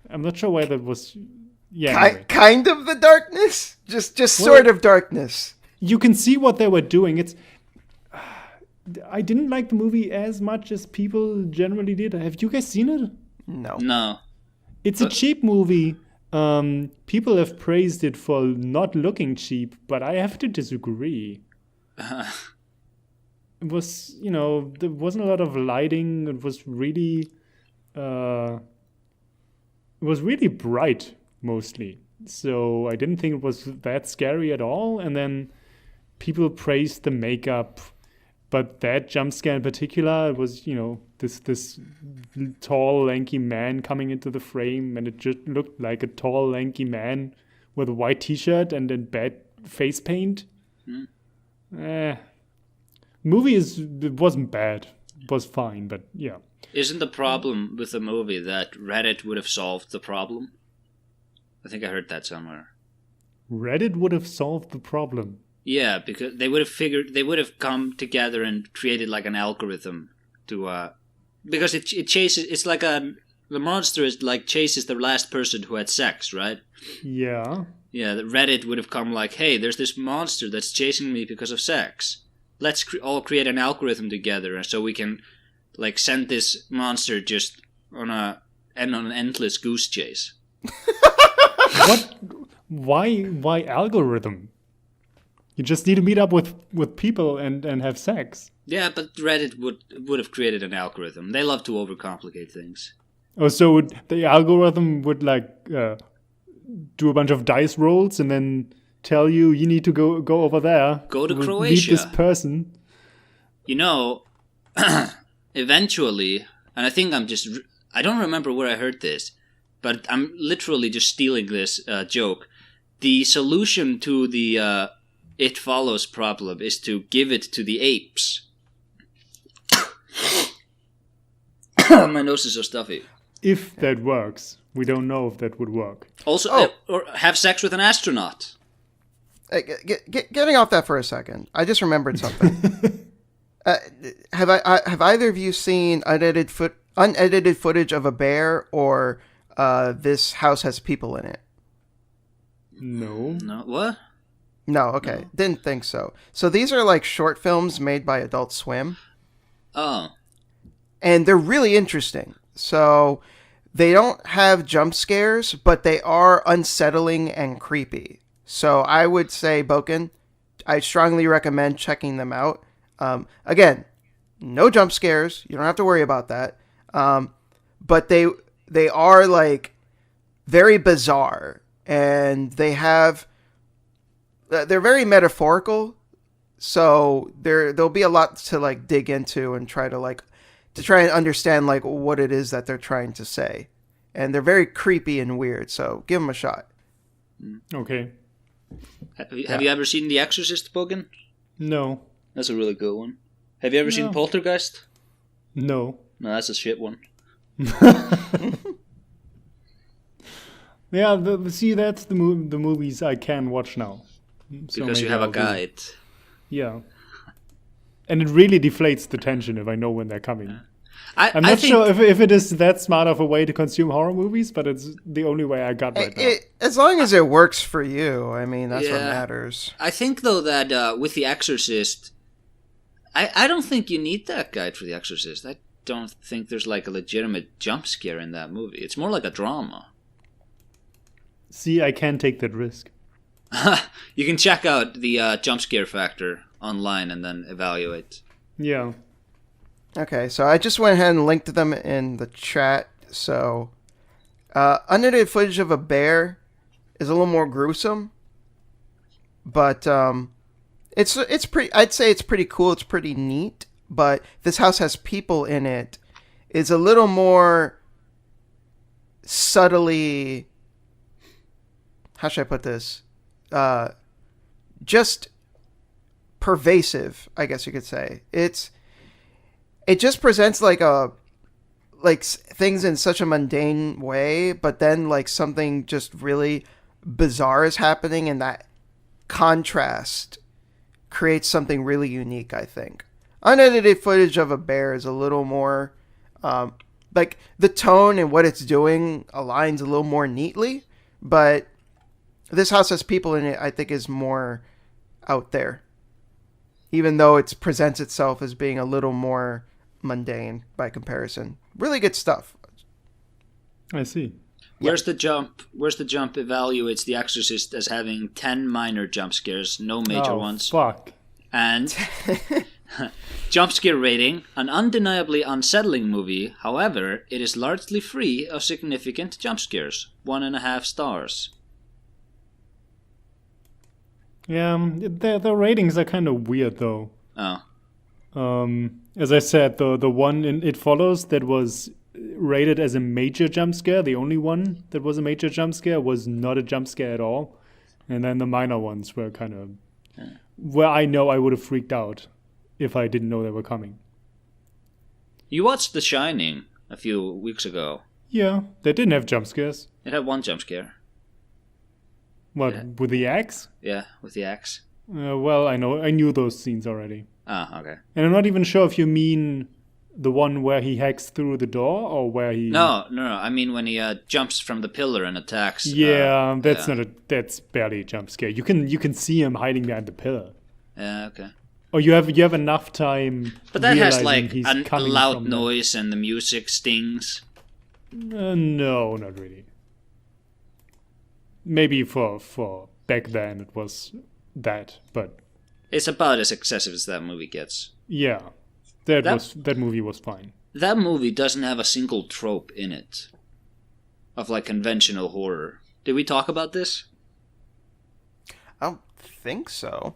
I'm not sure why that was. Yeah, anyway. Kind of the darkness, just sort of darkness. You can see what they were doing. I didn't like the movie as much as people generally did. Have you guys seen it? No. It's a cheap movie. People have praised it for not looking cheap, but I have to disagree. It was, there wasn't a lot of lighting. It was really, bright mostly. So I didn't think it was that scary at all. And then people praised the makeup, but that jump scare in particular, it was, this tall, lanky man coming into the frame, and it just looked like a tall, lanky man with a white t-shirt and then bad face paint. Movie it wasn't bad. It was fine, but yeah. Isn't the problem with the movie that Reddit would have solved the problem? I think I heard that somewhere. Reddit would have solved the problem. Yeah, because they would have come together and created like an algorithm to because it chases. It's like the monster is like chases the last person who had sex, right? Yeah. Yeah, the Reddit would have come like, hey, there's this monster that's chasing me because of sex. Let's all create an algorithm together, so we can like send this monster just on an endless goose chase. What? Why algorithm? You just need to meet up with people and have sex. Yeah, but Reddit would have created an algorithm. They love to overcomplicate things. Oh, so the algorithm would like do a bunch of dice rolls and then tell you need to go over there. Go to meet Croatia. this person. You know, eventually, and I think I don't remember where I heard this, but I'm literally just stealing this joke. The solution to the It Follows problem is to give it to the apes. My nose is so stuffy. If that works. We don't know if that would work. Also, or have sex with an astronaut. Hey, getting off that for a second, I just remembered something. Have either of you seen unedited footage of a bear or This House Has People in It? No. No, what? No, okay. No. Didn't think so. So these are like short films made by Adult Swim. Oh. And they're really interesting. So they don't have jump scares, but they are unsettling and creepy. So I would say, Boken, I strongly recommend checking them out. Again, no jump scares. You don't have to worry about that. But they are like very bizarre, and they're very metaphorical. So there'll be a lot to like dig into and try and understand like what it is that they're trying to say. And they're very creepy and weird. So give them a shot. Okay. Have you ever seen The Exorcist, Bogan? No. That's a really good one. Have you ever seen Poltergeist? No. No, that's a shit one. Yeah, that's the movies I can watch now. So Because you maybe have a I'll guide. Yeah. And it really deflates the tension if I know when they're coming. I'm I not think, sure if it is that smart of a way to consume horror movies, but it's the only way I got right now. As long as it works for you, I mean, that's what Yeah. matters. I think, though, that with The Exorcist, I don't think you need that guide for The Exorcist. I don't think there's like a legitimate jump scare in that movie. It's more like a drama. See, I can take that risk. You can check out the jump scare factor online and then evaluate. Yeah. Okay, so I just went ahead and linked them in the chat. So, unedited footage of a bear is a little more gruesome, but it's pretty. I'd say it's pretty cool. It's pretty neat. But This House Has People in It is a little more subtly. How should I put this? Just pervasive, I guess you could say. It just presents things in such a mundane way, but then like something just really bizarre is happening, and that contrast creates something really unique, I think. Unedited footage of a bear is a little more like the tone and what it's doing aligns a little more neatly, but This House Has People in It, I think, is more out there, even though it presents itself as being a little more mundane by comparison. Really good stuff. I see. Where's the jump? Where's the jump evaluates The Exorcist as having 10 minor jump scares, no major ones. Fuck. And jump scare rating, an undeniably unsettling movie. However, it is largely free of significant jump scares. 1.5 stars. Yeah, the ratings are kind of weird though. Oh. As I said, the one in It Follows that was rated as a major jump scare, the only one that was a major jump scare, was not a jump scare at all. And then the minor ones were kind of where I know I would have freaked out if I didn't know they were coming. You watched The Shining a few weeks ago. Yeah, they didn't have jump scares. It had one jump scare. What, Yeah. with the axe? Yeah, with the axe. Well, I knew those scenes already. Oh, okay. And I'm not even sure if you mean the one where he hacks through the door or where he... No. I mean when he jumps from the pillar and attacks. Yeah, that's barely a jump scare. You can see him hiding behind the pillar. Yeah, okay. Or you have enough time. But that has realizing like he's a coming loud from noise and the music stings. No, not really. Maybe for back then it was that, but It's about as excessive as that movie gets. yeah, that movie was fine. That movie doesn't have a single trope in it of like conventional horror. Did we talk about this? I don't think so.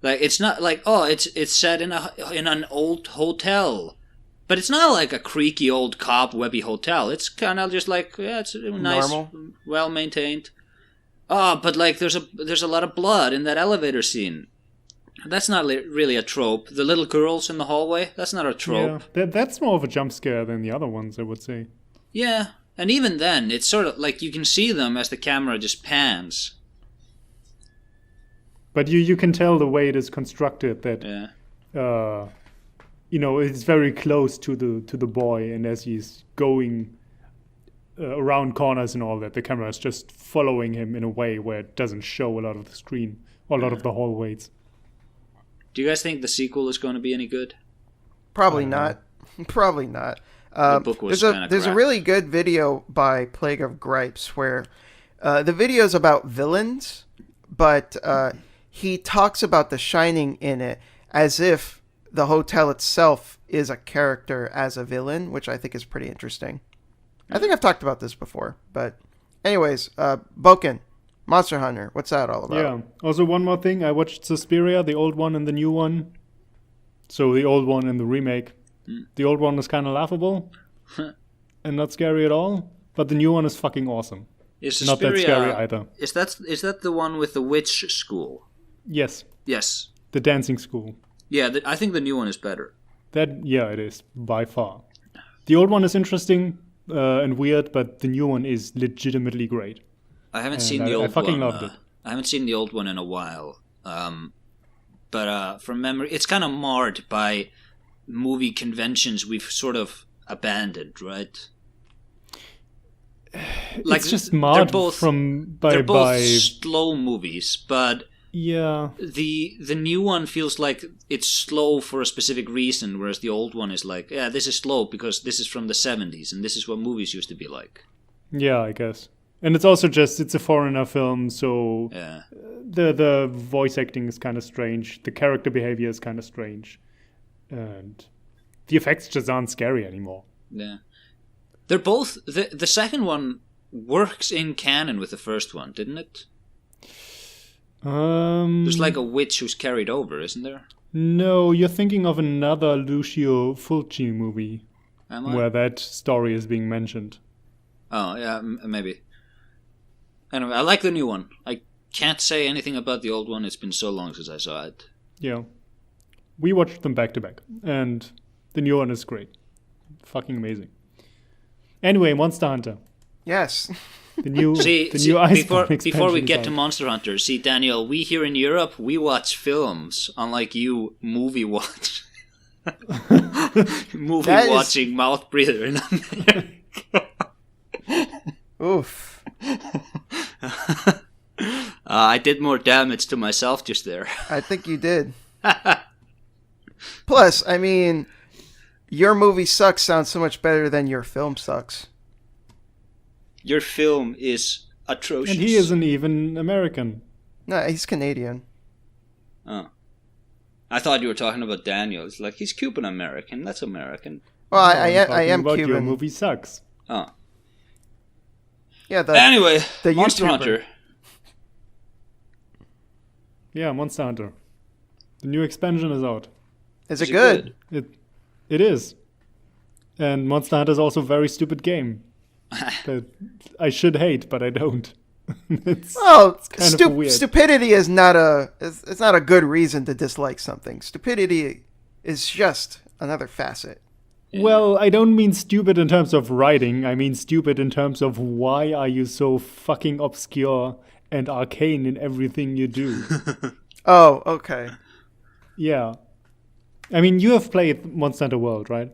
Like it's not like it's set in an old hotel, but it's not like a creaky old cobwebby hotel. It's kind of just like it's nice, Normal. well maintained. Oh, but like there's a lot of blood in that elevator scene. That's not really a trope. The little girls in the hallway, that's not a trope. Yeah, that's more of a jump scare than the other ones, I would say. Yeah, and even then, it's sort of like you can see them as the camera just pans. But you can tell the way it is constructed that Yeah. it's very close to the boy, and as he's going around corners and all that, the camera is just following him in a way where it doesn't show a lot of the screen or a lot of the hallways. Do you guys think the sequel is going to be any good? Probably not. Probably not. The book was kinda there's a crap. really good video by Plague of Gripes where the video's about villains, but he talks about The Shining in it as if the hotel itself is a character as a villain, which I think is pretty interesting. I think I've talked about this before, but anyways, Boken, Monster Hunter, what's that all about? Yeah. Also, one more thing. I watched Suspiria, the old one and the new one. So the old one and the remake. The old one is kind of laughable and not scary at all, but the new one is fucking awesome. Is Not that Suspiria- scary either. Is that the one with the witch school? Yes, Yes. the dancing school. Yeah, I think the new one is better. It is by far. The old one is interesting and weird, but the new one is legitimately great. I haven't And seen the I old fucking one. loved it. I haven't seen the old one in a while. But from memory, it's kind of marred by movie conventions we've sort of abandoned, right? Like It's just marred they're both slow movies, but yeah. the new one feels like it's slow for a specific reason, whereas the old one is like, yeah, this is slow because this is from the 70s and this is what movies used to be like. Yeah, I guess. And it's also just it's a foreigner film, so Yeah. the voice acting is kind of strange. The character behavior is kind of strange, and the effects just aren't scary anymore. Yeah. They're both the second one works in canon with the first one, didn't it? There's like a witch who's carried over, isn't there? No, you're thinking of another Lucio Fulci movie Am I? where that story is being mentioned. Oh, yeah, maybe. Anyway, I like the new one. I can't say anything about the old one. It's been so long since I saw it. Yeah, we watched them back to back, and the new one is great, fucking amazing. Anyway, Monster Hunter, Yes. the new See, Iceborne before we expansion get is to out. Monster Hunter, see, Daniel, we here in Europe, we watch films, unlike you, movie watch. Movie That is- watching mouth breather in America. Oof. I did more damage to myself just there. I think you did. Plus, I mean, your movie sucks sounds so much better than your film sucks. Your film is atrocious. And he isn't even American. No, he's Canadian. Oh. I thought you were talking about Daniel. It's like, he's Cuban American. That's American. Well, I'm I talking am about Your Cuban. movie sucks. Oh. Yeah, Anyway, the Monster YouTuber. Hunter. Yeah, Monster Hunter. The new expansion is out. is Is it good? It is. And Monster Hunter is also a very stupid game that I should hate, but I don't. It's Well, kind of weird. stupidity is not it's not a good reason to dislike something. Stupidity is just another facet. Well, I don't mean stupid in terms of writing. I mean stupid in terms of why are you so fucking obscure and arcane in everything you do. Oh, okay. Yeah. I mean, you have played Monster Hunter World, right?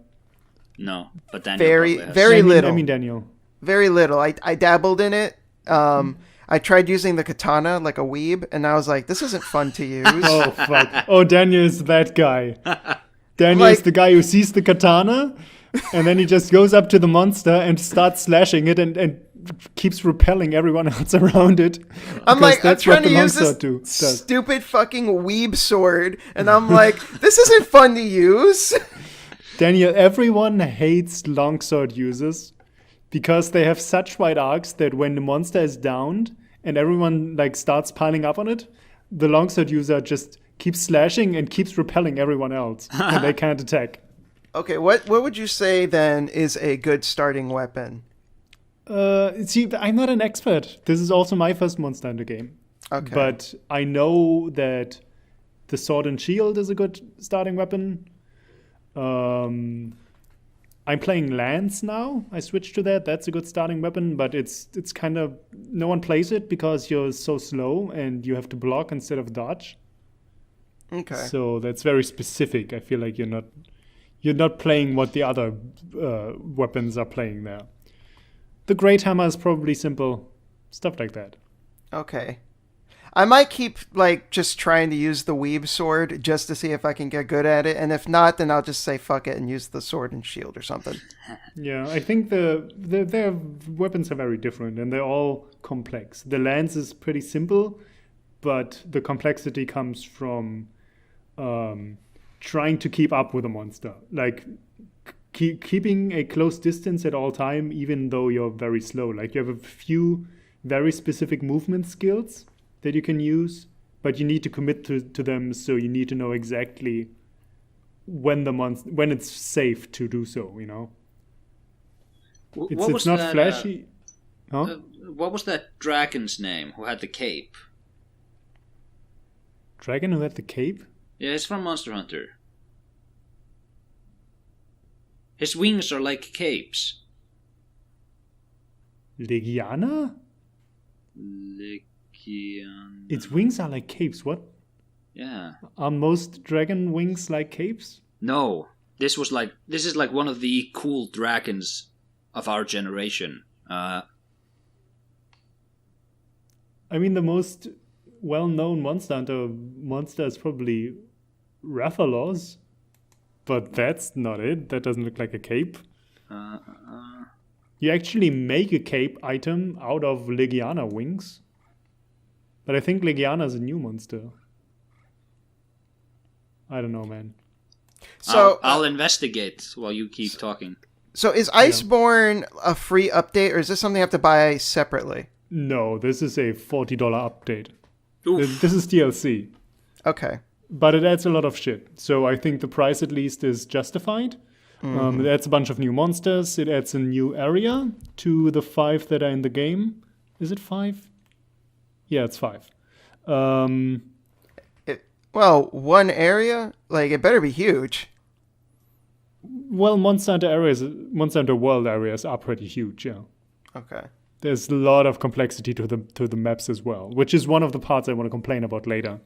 No, but Daniel Very, probably has. very little. I mean, Daniel. Very little. I dabbled in it. I tried using the katana like a weeb, and I was like, this isn't fun to use. Oh, fuck. Oh, Daniel is that guy. Daniel is the guy who sees the katana, and then he just goes up to the monster and starts slashing it and keeps repelling everyone else around it. I'm like, I'm trying to use does. this stupid fucking weeb sword, and I'm like, this isn't fun to use. Daniel, everyone hates longsword users because they have such wide arcs that when the monster is downed and everyone like starts piling up on it, the longsword user just keeps slashing and keeps repelling everyone else, and they can't attack. Okay, what would you say then is a good starting weapon? See, I'm not an expert. This is also my first Monster Hunter game. Okay. But I know that the sword and shield is a good starting weapon. I'm playing lance now. I switched to that. That's a good starting weapon, but it's kind of no one plays it because you're so slow and you have to block instead of dodge. Okay. So that's very specific. I feel like you're not playing what the other weapons are playing there. The Great Hammer is probably simple, stuff like that. Okay. I might keep like just trying to use the weeb sword just to see if I can get good at it, and if not, then I'll just say fuck it and use the sword and shield or something. Yeah, I think their weapons are very different and they're all complex. The lance is pretty simple, but the complexity comes from trying to keep up with a monster, like keeping a close distance at all time, even though you're very slow. Like you have a few very specific movement skills that you can use, but you need to commit to them, so you need to know exactly when it's safe to do so, you know? It's not flashy. What was that dragon's name who had the cape? Dragon who had the cape? Yeah, it's from Monster Hunter. His wings are like capes. Legiana? Its wings are like capes, what? Yeah. Are most dragon wings like capes? No. This is like one of the cool dragons of our generation. I mean, the most well-known Monster Hunter monster is probably Rathalos, but that's not it. That doesn't look like a cape. You actually make a cape item out of Legiana wings. But I think Legiana is a new monster. I don't know, man. So I'll investigate while you keep talking. So is Iceborne a free update, or is this something you have to buy separately? No, this is a $40 update. Oof. This is DLC. Okay. But it adds a lot of shit. So I think the price at least is justified. It adds a bunch of new monsters. It adds a new area to the 5 that are in the game. Is it 5? Yeah, it's 5. One area? Like, it better be huge. Well, Monster Hunter World areas are pretty huge, yeah. Okay. There's a lot of complexity to the maps as well, which is one of the parts I want to complain about later.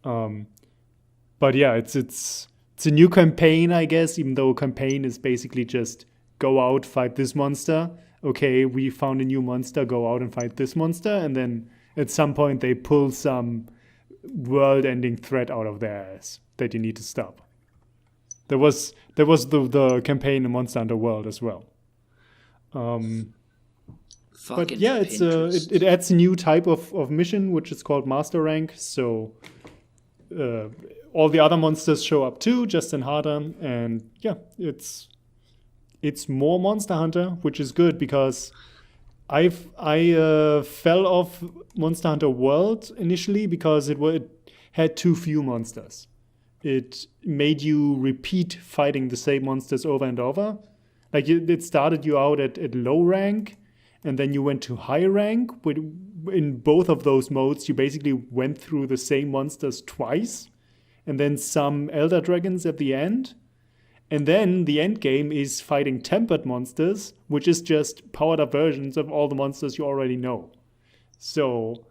But yeah, it's a new campaign, I guess, even though a campaign is basically just go out, fight this monster. Okay, we found a new monster, go out and fight this monster, and then at some point they pull some world-ending threat out of their ass that you need to stop. There was the campaign in Monster Hunter World as well. But yeah, it adds a new type of mission, which is called Master Rank. So all the other monsters show up too, just in harder. And yeah, it's more Monster Hunter, which is good because I fell off Monster Hunter World initially because it had too few monsters. It made you repeat fighting the same monsters over and over. Like it started you out at low rank, and then you went to high rank. In both of those modes, you basically went through the same monsters twice, and then some Elder Dragons at the end. And then the end game is fighting tempered monsters, which is just powered up versions of all the monsters you already know. So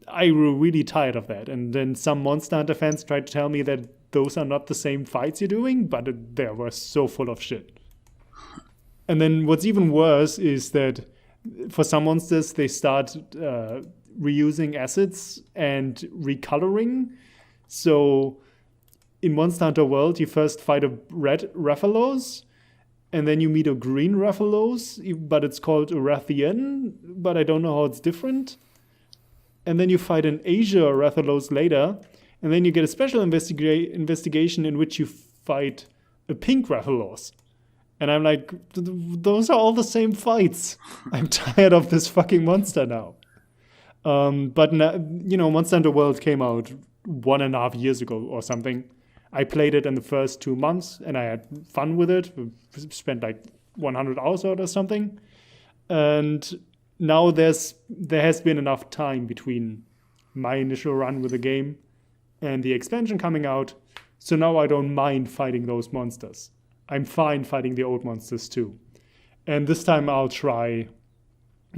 I grew really tired of that. And then some Monster Hunter fans tried to tell me that those are not the same fights you're doing, but they were so full of shit. And then what's even worse is that for some monsters, they start reusing assets and recoloring. So in Monster Hunter World, you first fight a red Rathalos, and then you meet a green Rathalos, but it's called a Rathian, but I don't know how it's different. And then you fight an Asia Rathalos later, and then you get a special investigation in which you fight a pink Rathalos. And I'm like, those are all the same fights. I'm tired of this fucking monster now. But now, Monster Hunter World came out 1.5 years ago or something. I played it in the first 2 months, and I had fun with it. Spent like 100 hours on it or something. And now there has been enough time between my initial run with the game and the expansion coming out. So now I don't mind fighting those monsters. I'm fine fighting the old monsters too. And this time I'll try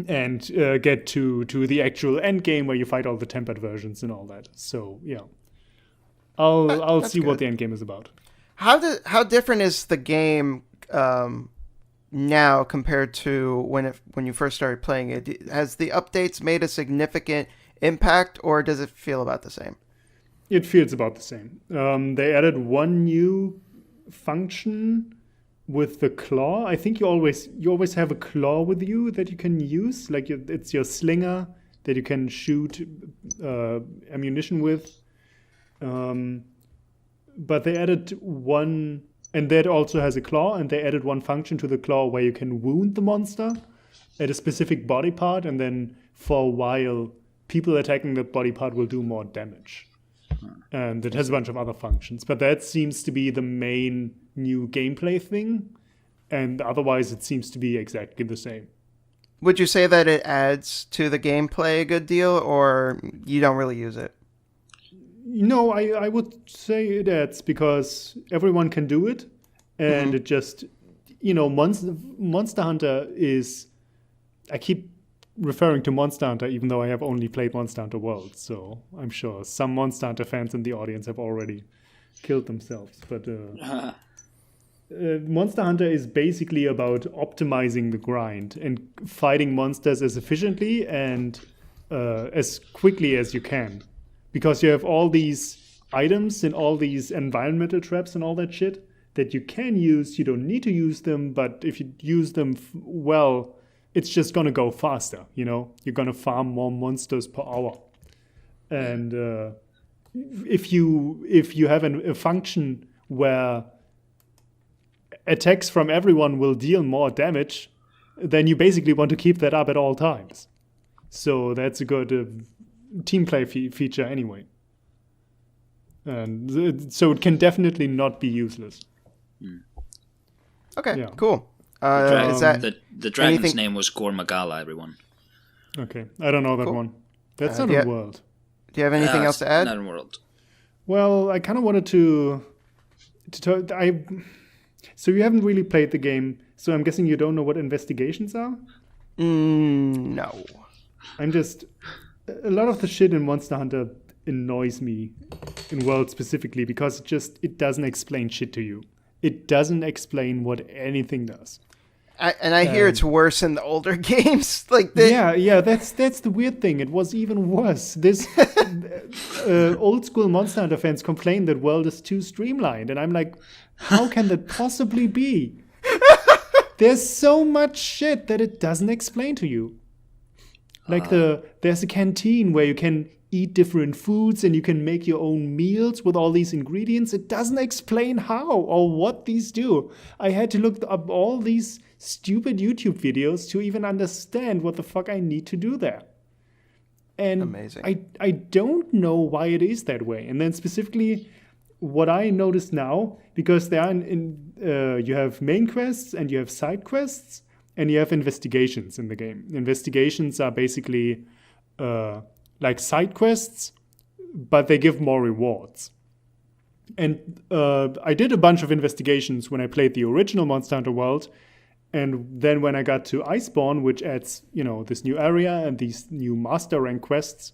and get to the actual end game where you fight all the tempered versions and all that. So yeah, I'll see what the end game is about. How different is the game now compared to when you first started playing it? Has the updates made a significant impact, or does it feel about the same? It feels about the same. They added one new function with the claw. I think you always have a claw with you that you can use. Like it's your slinger that you can shoot ammunition with. But they added one, and that also has a claw, and they added one function to the claw where you can wound the monster at a specific body part, and then for a while, people attacking that body part will do more damage. And it has a bunch of other functions, but that seems to be the main new gameplay thing, and otherwise it seems to be exactly the same. Would you say that it adds to the gameplay a good deal, or you don't really use it? No, I would say it adds, because everyone can do it, and it just, Monster Hunter is, I keep referring to Monster Hunter, even though I have only played Monster Hunter World, so I'm sure some Monster Hunter fans in the audience have already killed themselves. But Monster Hunter is basically about optimizing the grind and fighting monsters as efficiently and as quickly as you can. Because you have all these items and all these environmental traps and all that shit that you can use. You don't need to use them, but if you use them well, it's just going to go faster, You're going to farm more monsters per hour. And if you have a function where attacks from everyone will deal more damage, then you basically want to keep that up at all times. So that's a good team play feature anyway. And so it can definitely not be useless. Okay, cool. The dragon's name was Gormagala, everyone. Okay, I don't know that one. That's not in World. Do you have anything else to add? Not in World. Well, I kind of wanted to talk. So you haven't really played the game, so I'm guessing you don't know what investigations are? No. A lot of the shit in Monster Hunter annoys me in World specifically because it doesn't explain shit to you. It doesn't explain what anything does. I hear it's worse in the older games. Yeah, that's the weird thing. It was even worse. This old school Monster Hunter fans complain that World is too streamlined, and I'm like, how can that possibly be? There's so much shit that it doesn't explain to you. Like there's a canteen where you can eat different foods and you can make your own meals with all these ingredients. It doesn't explain how or what these do. I had to look up all these stupid YouTube videos to even understand what the fuck I need to do there. And amazing. I don't know why it is that way. And then specifically what I notice now, because there are you have main quests and you have side quests and you have investigations in the game. Investigations are basically like side quests, but they give more rewards. And I did a bunch of investigations when I played the original Monster Hunter World. And then when I got to Iceborne, which adds, this new area and these new master rank quests,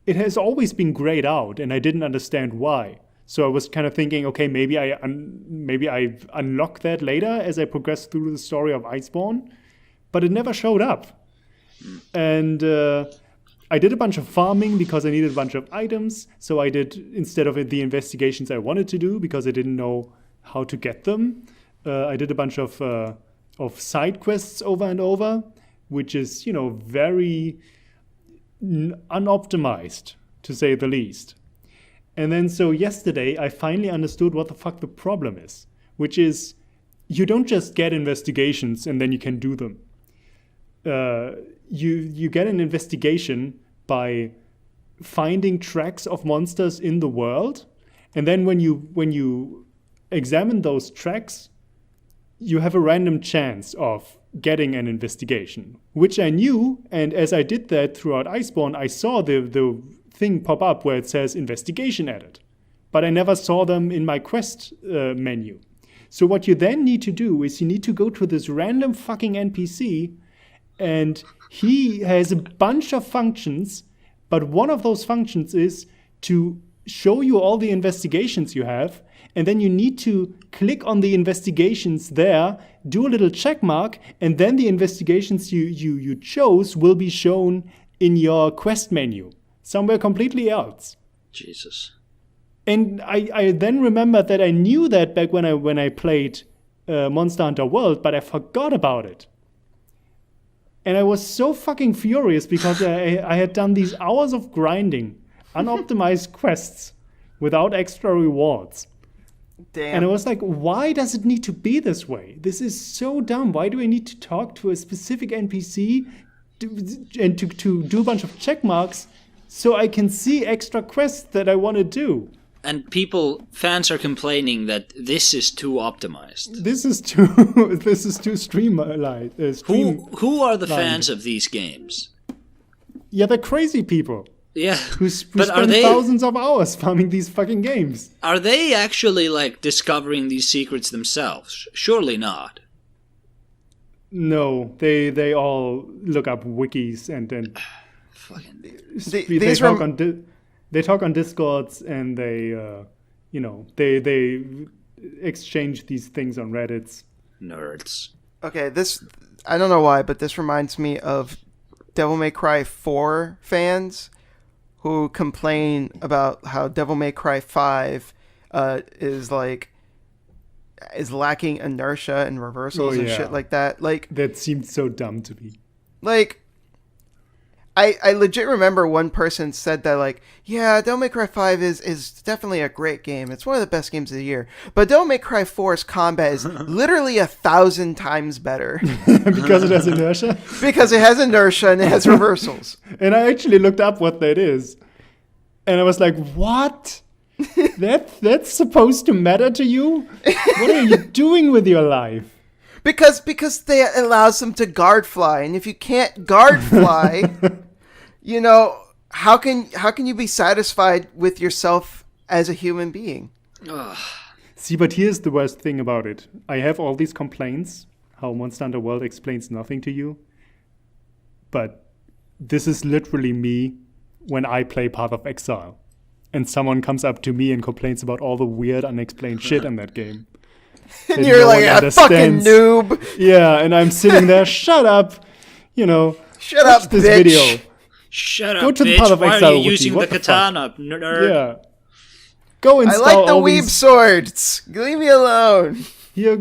it has always been grayed out, and I didn't understand why. So I was kind of thinking, okay, maybe I unlock that later as I progress through the story of Iceborne, but it never showed up. And I did a bunch of farming because I needed a bunch of items. So I did, instead of the investigations I wanted to do because I didn't know how to get them, I did a bunch of side quests over and over, which is, very unoptimized, to say the least. And then so yesterday, I finally understood what the fuck the problem is, which is you don't just get investigations and then you can do them. You get an investigation by finding tracks of monsters in the world, and then when you examine those tracks, you have a random chance of getting an investigation, which I knew, and as I did that throughout Iceborne, I saw the thing pop up where it says investigation added, but I never saw them in my quest menu. So what you then need to do is you need to go to this random fucking NPC, and he has a bunch of functions, but one of those functions is to show you all the investigations you have, and then you need to click on the investigations there, do a little check mark, and then the investigations you chose will be shown in your quest menu, somewhere completely else. Jesus. And I then remembered that I knew that back when I played Monster Hunter World, but I forgot about it. And I was so fucking furious because I had done these hours of grinding, unoptimized quests without extra rewards. Damn. And I was like, why does it need to be this way? This is so dumb. Why do I need to talk to a specific NPC and to do a bunch of check marks so I can see extra quests that I want to do? And fans are complaining that this is too optimized. This is too streamlined. Who are the fans of these games? Yeah, they're crazy people. Yeah, who spend thousands of hours farming these fucking games. Are they actually discovering these secrets themselves? Surely not. No, they all look up wikis and they talk on Discords, and they exchange these things on Reddits. Nerds. Okay, I don't know why, but this reminds me of Devil May Cry 4 fans who complain about how Devil May Cry 5 is lacking inertia and reversals and shit like that. That seemed so dumb to me. I legit remember one person said that Devil May Cry 5 is definitely a great game. It's one of the best games of the year. But Devil May Cry 4's combat is literally 1,000 times better. Because it has inertia? Because it has inertia and it has reversals. And I actually looked up what that is. And I was like, what? That's supposed to matter to you? What are you doing with your life? Because that allows them to guard fly. And if you can't guard fly... how can you be satisfied with yourself as a human being? See, but here's the worst thing about it. I have all these complaints, how Monster Hunter World explains nothing to you. But this is literally me when I play Path of Exile. And someone comes up to me and complains about all the weird, unexplained shit in that game. And you're like, a fucking noob. Yeah, and I'm sitting there, shut up. Shut up, this bitch. Video. Shut up, Go to bitch. The Path of Why Exile are you using the katana, fuck? nerd? Yeah. Go install I like the all weeb these... swords. Leave me alone. Here,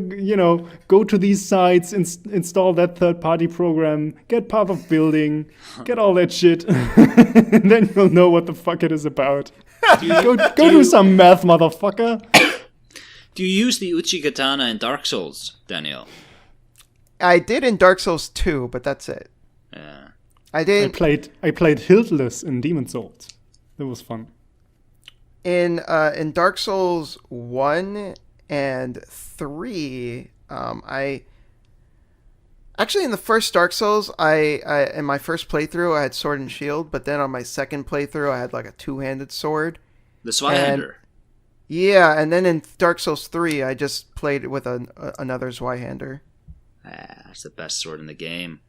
go to these sites, install that third-party program, get Path of Building, get all that shit, and then you'll know what the fuck it is about. Go do some math, motherfucker. Do you use the Uchi katana in Dark Souls, Daniel? I did in Dark Souls 2, but that's it. Yeah. I played Hiltless in Demon Souls. It was fun. In Dark Souls 1 and 3, actually in the first Dark Souls, I in my first playthrough I had sword and shield, but then on my second playthrough I had a two-handed sword. The Zweihander. Yeah, and then in Dark Souls 3 I just played it with another Zweihander. That's the best sword in the game.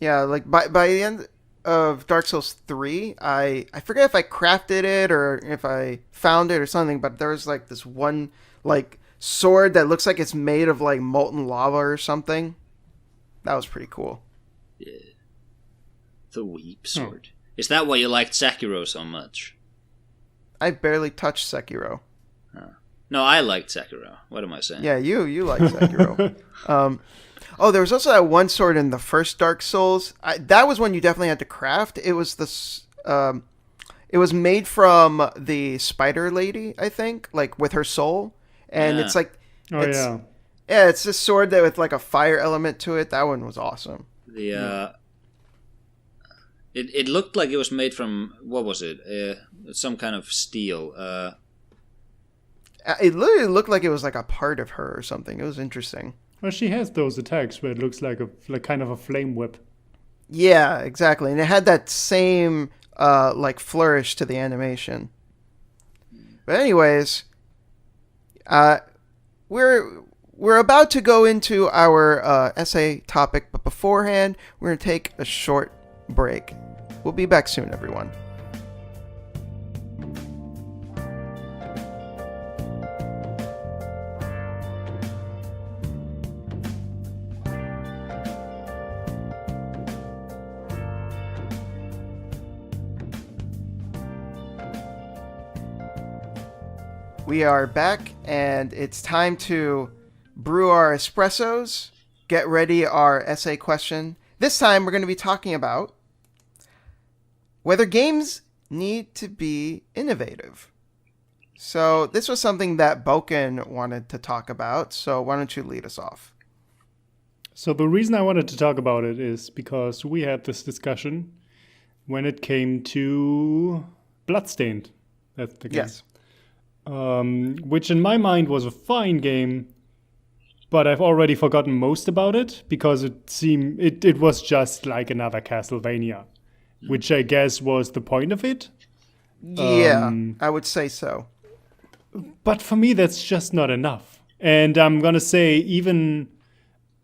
Yeah, by the end, of Dark Souls 3. I forget if I crafted it or if I found it or something, but there was like this one like sword that looks like it's made of like molten lava or something. That was pretty cool. Yeah. The weep sword. Is that why you liked Sekiro so much? I barely touched Sekiro. No, I liked Sekiro. What am I saying? Yeah, you like Sekiro. There was also that one sword in the first Dark Souls. That was one you definitely had to craft. It was it was made from the spider lady, I think, like with her soul, and it's like, it's this sword that with like a fire element to it. That one was awesome. It looked like it was made from, what was it? Some kind of steel. It literally looked like it was like a part of her or something. It was interesting. Well, she has those attacks where it looks like kind of a flame whip. Yeah, exactly. And it had that same like flourish to the animation. But anyways, we're about to go into our essay topic, but beforehand, we're going to take a short break. We'll be back soon, everyone. We are back, and it's time to brew our espressos, get ready our essay question. This time, we're going to be talking about whether games need to be innovative. So this was something that Boken wanted to talk about, so why don't you lead us off? So the reason I wanted to talk about it is because we had this discussion when it came to Bloodstained. That's the game. Yes. Which in my mind was a fine game, but I've already forgotten most about it because it was just like another Castlevania, which I guess was the point of it. Yeah, I would say so. But for me, that's just not enough. And I'm gonna say, even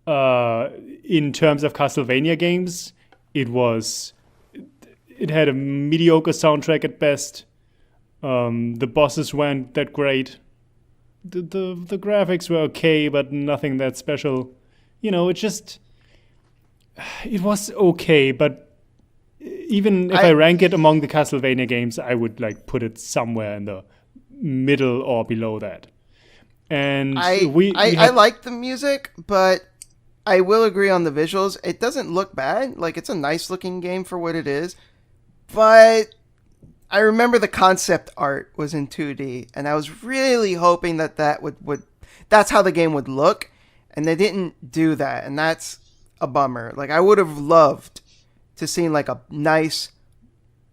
in terms of Castlevania games, it had a mediocre soundtrack at best. The bosses weren't that great. The graphics were okay, but nothing that special. You know, it was okay, but even if I rank it among the Castlevania games, I would like put it somewhere in the middle or below that. And I like the music, but I will agree on the visuals. It doesn't look bad. Like, it's a nice looking game for what it is, but I remember the concept art was in 2D, and I was really hoping that would that's how the game would look, and they didn't do that, and that's a bummer. Like, I would have loved to see like a nice,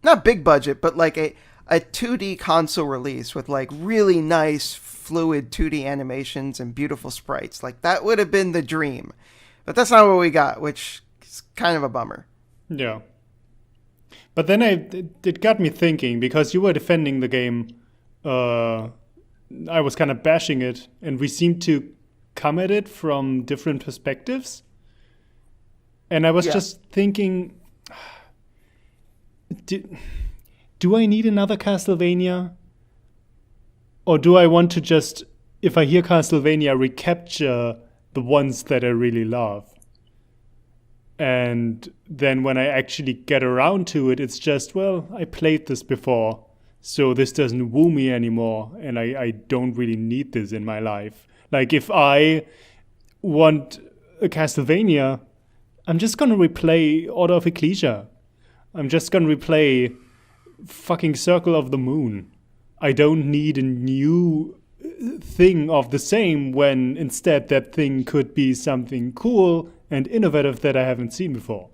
not big budget, but like a 2D console release with like really nice fluid 2D animations and beautiful sprites. Like, that would have been the dream, but that's not what we got, which is kind of a bummer. Yeah. But then it got me thinking, because you were defending the game, I was kind of bashing it, and we seemed to come at it from different perspectives. And I was just thinking, do I need another Castlevania? Or do I want to just, if I hear Castlevania, recapture the ones that I really love? And then when I actually get around to it, it's just, well, I played this before, so this doesn't woo me anymore, and I don't really need this in my life. Like, if I want a Castlevania, I'm just gonna replay Order of Ecclesia. I'm just gonna replay fucking Circle of the Moon. I don't need a new thing of the same when instead that thing could be something cool and innovative that I haven't seen before.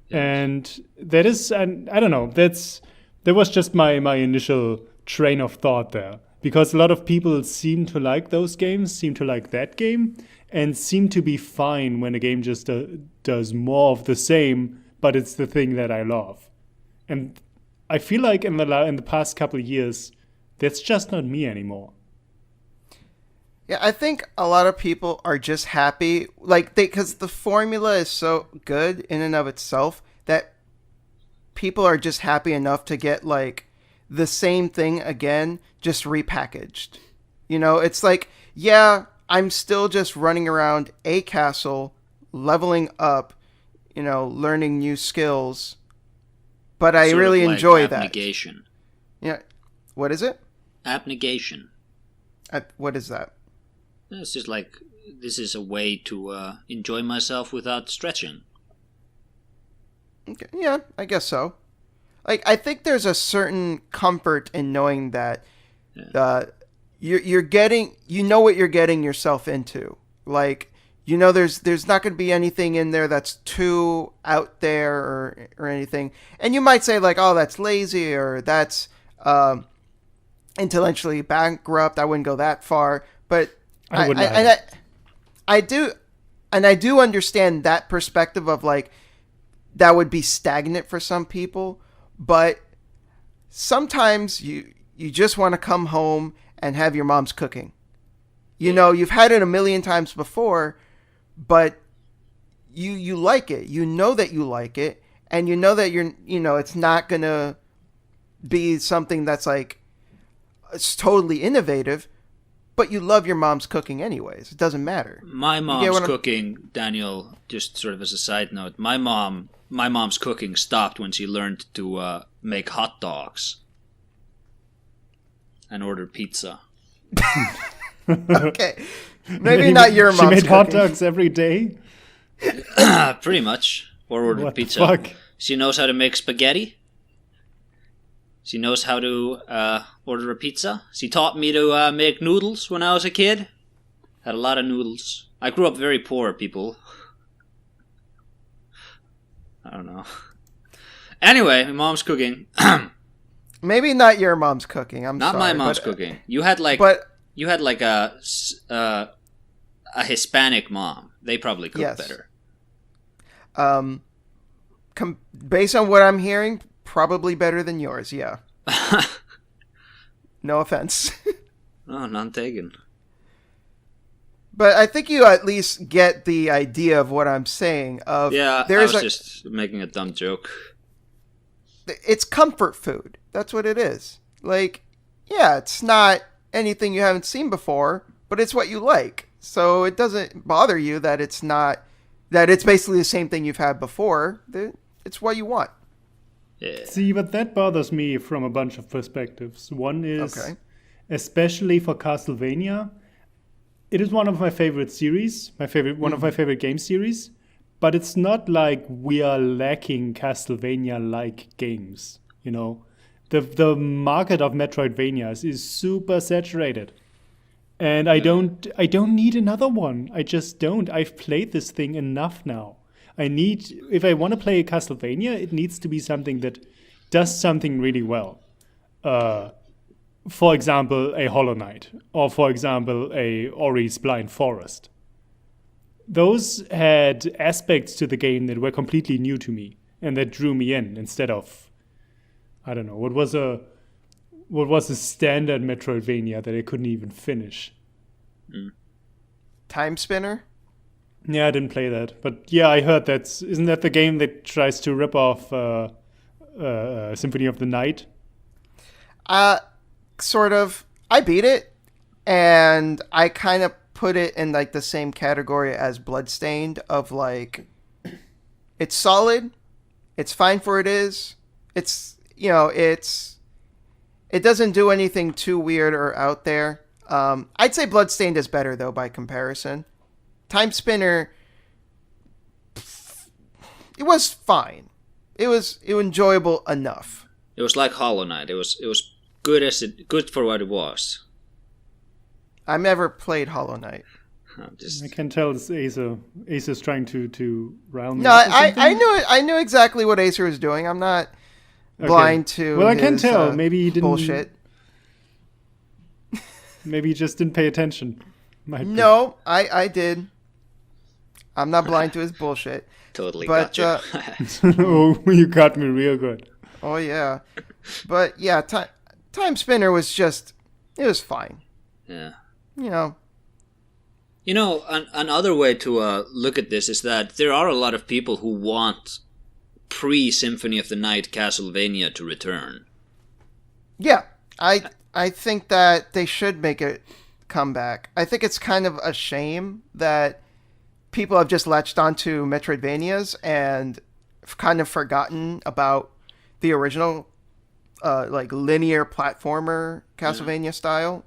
And that is, and I don't know, that was just my initial train of thought there. Because a lot of people seem to like those games, seem to like that game, and seem to be fine when a game just does more of the same, but it's the thing that I love. And I feel like in the past couple of years, that's just not me anymore. Yeah, I think a lot of people are just happy, like because the formula is so good in and of itself that people are just happy enough to get like the same thing again, just repackaged. You know, it's like, yeah, I'm still just running around a castle, leveling up, you know, learning new skills, but I Sort really of like enjoy that. abnegation. Yeah, what is it? Abnegation. What is that? It's just like, this is a way to enjoy myself without stretching. Okay, yeah, I guess so. Like, I think there's a certain comfort in knowing that you're getting, you know what you're getting yourself into. Like, you know, there's not going to be anything in there that's too out there or anything. And you might say like, oh, that's lazy or that's intellectually bankrupt. I wouldn't go that far, but I do understand that perspective of like that would be stagnant for some people, but sometimes you just want to come home and have your mom's cooking. You know, you've had it a million times before, but you like it. You know that you like it, and you know that it's not going to be something that's like it's totally innovative, but you love your mom's cooking anyways. It doesn't matter. My mom's cooking, Daniel, just sort of as a side note, my mom's cooking stopped when she learned to make hot dogs and order pizza. Okay. Maybe not your mom's She made cooking. hot dogs every day? Pretty much. Or ordered What the pizza. fuck? She knows how to make spaghetti. She knows how to order a pizza. She taught me to make noodles when I was a kid. Had a lot of noodles. I grew up very poor, people. I don't know. Anyway, my mom's cooking. Maybe not your mom's cooking. Not sorry, my mom's but, cooking. You had like a Hispanic mom. They probably cook better. Based on what I'm hearing, probably better than yours. Yeah. No offense. Oh, none taken. But I think you at least get the idea of what I'm saying. I was just making a dumb joke. It's comfort food. That's what it is. Like, yeah, it's not anything you haven't seen before, but it's what you like. So it doesn't bother you that it's basically the same thing you've had before. It's what you want. Yeah. See, but that bothers me from a bunch of perspectives. One is, especially for Castlevania, it is one of my favorite series, one of my favorite game series, but it's not like we are lacking Castlevania-like games, you know? The market of Metroidvanias is super saturated. And I don't need another one. I just don't. I've played this thing enough now. If I want to play a Castlevania, it needs to be something that does something really well. For example, a Hollow Knight, or for example, a Ori's Blind Forest. Those had aspects to the game that were completely new to me and that drew me in instead of, I don't know, what was a standard Metroidvania that I couldn't even finish. Time Spinner? Yeah, I didn't play that, but yeah, I heard isn't that the game that tries to rip off Symphony of the Night? Sort of. I beat it, and I kind of put it in like the same category as Bloodstained of like, it's solid, it's fine for it is, it doesn't do anything too weird or out there. I'd say Bloodstained is better though by comparison. Time Spinner, it was fine. It was enjoyable enough. It was like Hollow Knight. It was good for what it was. I've never played Hollow Knight. I can tell it's Acer. Acer's trying to round me. No, up or something. I knew it. I knew exactly what Acer was doing. I'm not blind to. Well, I can tell. Maybe he didn't. Bullshit. Maybe he just didn't pay attention. No, I did. I'm not blind to his bullshit. Totally but, got you. Oh, you got me real good. Oh yeah, but yeah, Time Spinner was just, it was fine. Yeah. You know, You know, another way to look at this is that there are a lot of people who want pre-Symphony of the Night Castlevania to return. Yeah, I think that they should make it come back. I think it's kind of a shame that people have just latched onto Metroidvanias and kind of forgotten about the original like linear platformer Castlevania style.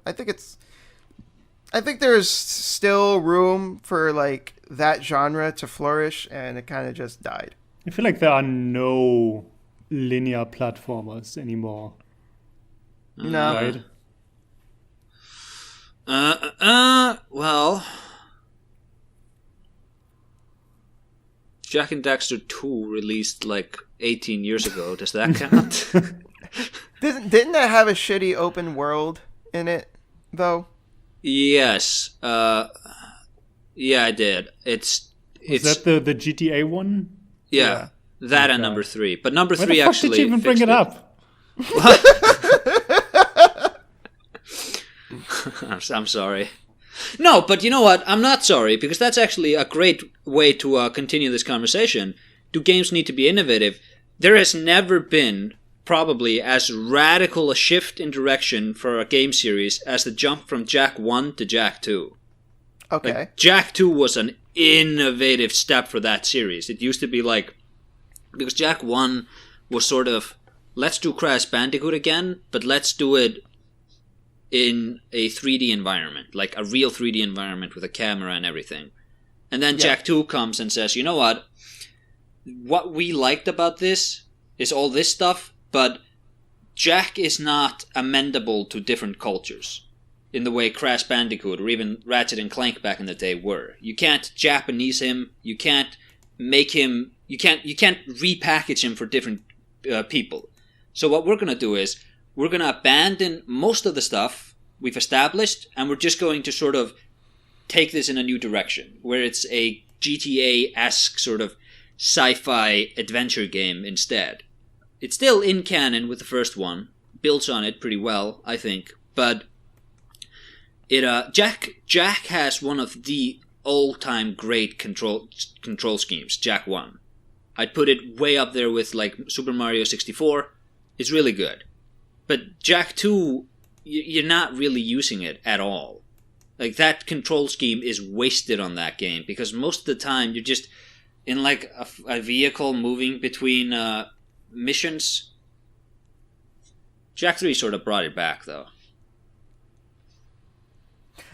I think there's still room for like that genre to flourish, and it kind of just died. I feel like there are no linear platformers anymore. No. Right? Well, Jak and Daxter 2 released like 18 years ago. Does that count? Didn't that have a shitty open world in it, though? Yes. Yeah, I did. It's that the GTA one? Yeah. That and number 3. But number 3 Why the fuck actually did you even bring it up? I'm sorry. No, but you know what? I'm not sorry, because that's actually a great way to continue this conversation. Do games need to be innovative? There has never been probably as radical a shift in direction for a game series as the jump from Jak 1 to Jak 2. Okay. Like, Jak 2 was an innovative step for that series. It used to be like... Because Jak 1 was sort of, let's do Crash Bandicoot again, but let's do it in a 3D environment. Like a real 3D environment with a camera and everything. And then Jak 2 comes and says, you know what? What we liked about this is all this stuff, but Jak is not amendable to different cultures in the way Crash Bandicoot or even Ratchet and Clank back in the day were. You can't Japanese him. You can't make him. You can't repackage him for different people. So what we're gonna do is we're gonna abandon most of the stuff we've established, and we're just going to sort of take this in a new direction, where it's a GTA-esque sort of sci-fi adventure game instead. It's still in canon with the first one, builds on it pretty well, I think, but Jak has one of the all-time great control schemes, Jak 1. I'd put it way up there with like Super Mario 64. It's really good. But Jak 2, you're not really using it at all. Like, that control scheme is wasted on that game, because most of the time you're just in like a vehicle moving between missions. Jak 3 sort of brought it back, though.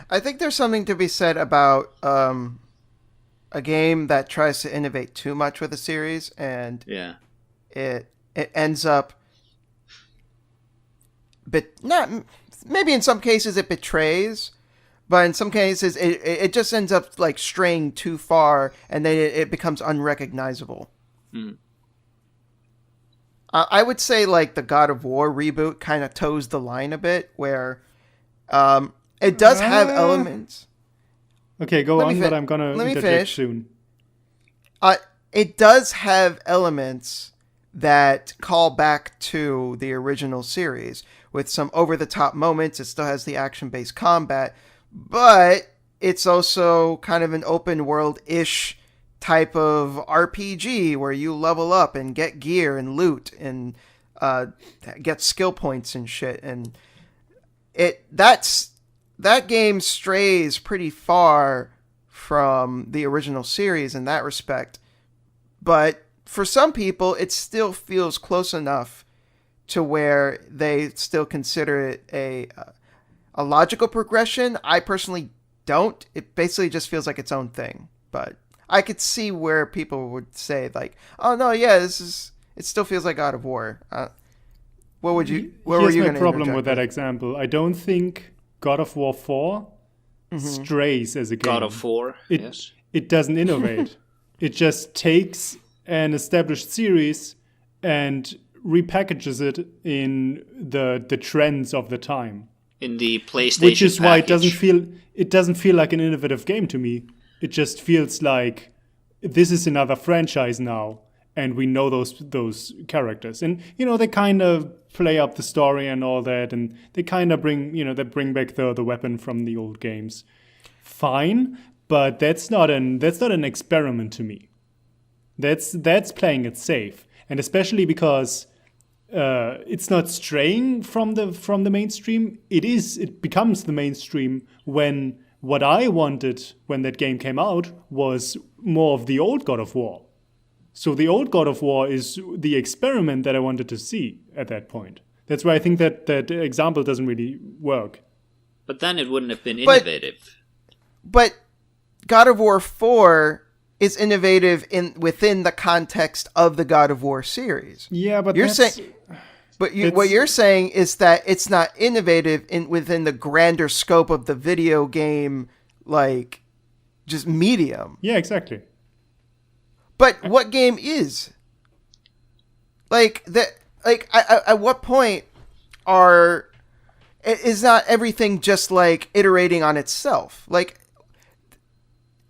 I think there's something to be said about a game that tries to innovate too much with a series, and it ends up, but not maybe in some cases it betrays, but in some cases it just ends up like straying too far, and then it becomes unrecognizable. I would say like the God of War reboot kind of toes the line a bit, where it does have elements. Okay, go on, but I'm gonna interject soon. It does have elements that call back to the original series with some over-the-top moments. It still has the action-based combat, but it's also kind of an open-world-ish type of RPG where you level up and get gear and loot and get skill points and shit. And that game strays pretty far from the original series in that respect. But for some people, it still feels close enough to where they still consider it a logical progression. I personally don't. It basically just feels like its own thing. But I could see where people would say, like, oh, no, yeah, it still feels like God of War. Where were you going to Here's my problem with that example. I don't think God of War 4 strays as a game. God of War, yes. It doesn't innovate. It just takes an established series and repackages it in the trends of the time. In the PlayStation Which is why package. it doesn't feel like an innovative game to me. It just feels like this is another franchise now, and we know those characters. And they kind of play up the story and all that, and they kind of bring back the weapon from the old games. Fine, but that's not an experiment to me. That's playing it safe, and especially because it's not straying from the mainstream. It becomes the mainstream when what I wanted when that game came out was more of the old God of War. So the old God of War is the experiment that I wanted to see at that point. That's why I think that example doesn't really work. But then it wouldn't have been innovative. But God of War 4 is innovative within the context of the God of War series. Yeah, but what you're saying is that it's not innovative within the grander scope of the video game, like, just medium. Yeah, exactly. But what game is? At what point is not everything just like iterating on itself? Like,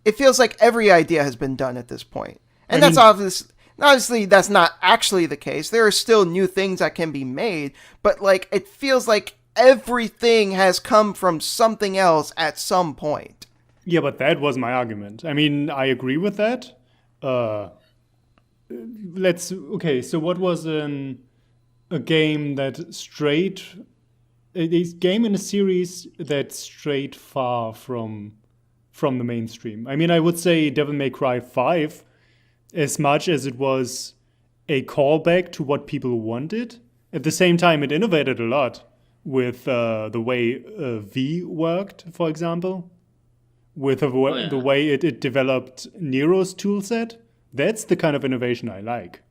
it feels like every idea has been done at this point. And obviously that's not actually the case. There are still new things that can be made, but like it feels like everything has come from something else at some point. Yeah, but that was my argument. I mean, I agree with that. So what was a game that strayed, a game in a series that strayed far from the mainstream? I mean, I would say Devil May Cry 5, as much as it was a callback to what people wanted. At the same time, it innovated a lot with the way V worked, for example. With the way it developed Nero's toolset. That's the kind of innovation I like.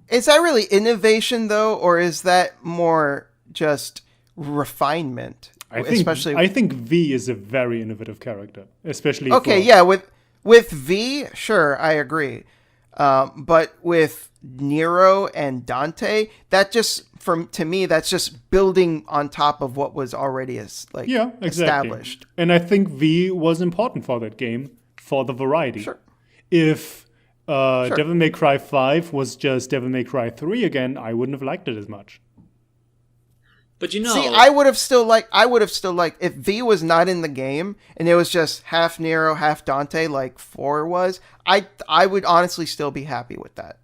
Is that really innovation, though, or is that more just refinement? I think V is a very innovative character, especially. With V, sure, I agree. But with Nero and Dante, to me, that's just building on top of what was already established. And I think V was important for that game for the variety. Sure. If Devil May Cry 5 was just Devil May Cry 3 again, I wouldn't have liked it as much. But see, I would have still liked if V was not in the game and it was just half Nero, half Dante, like 4 was. I would honestly still be happy with that.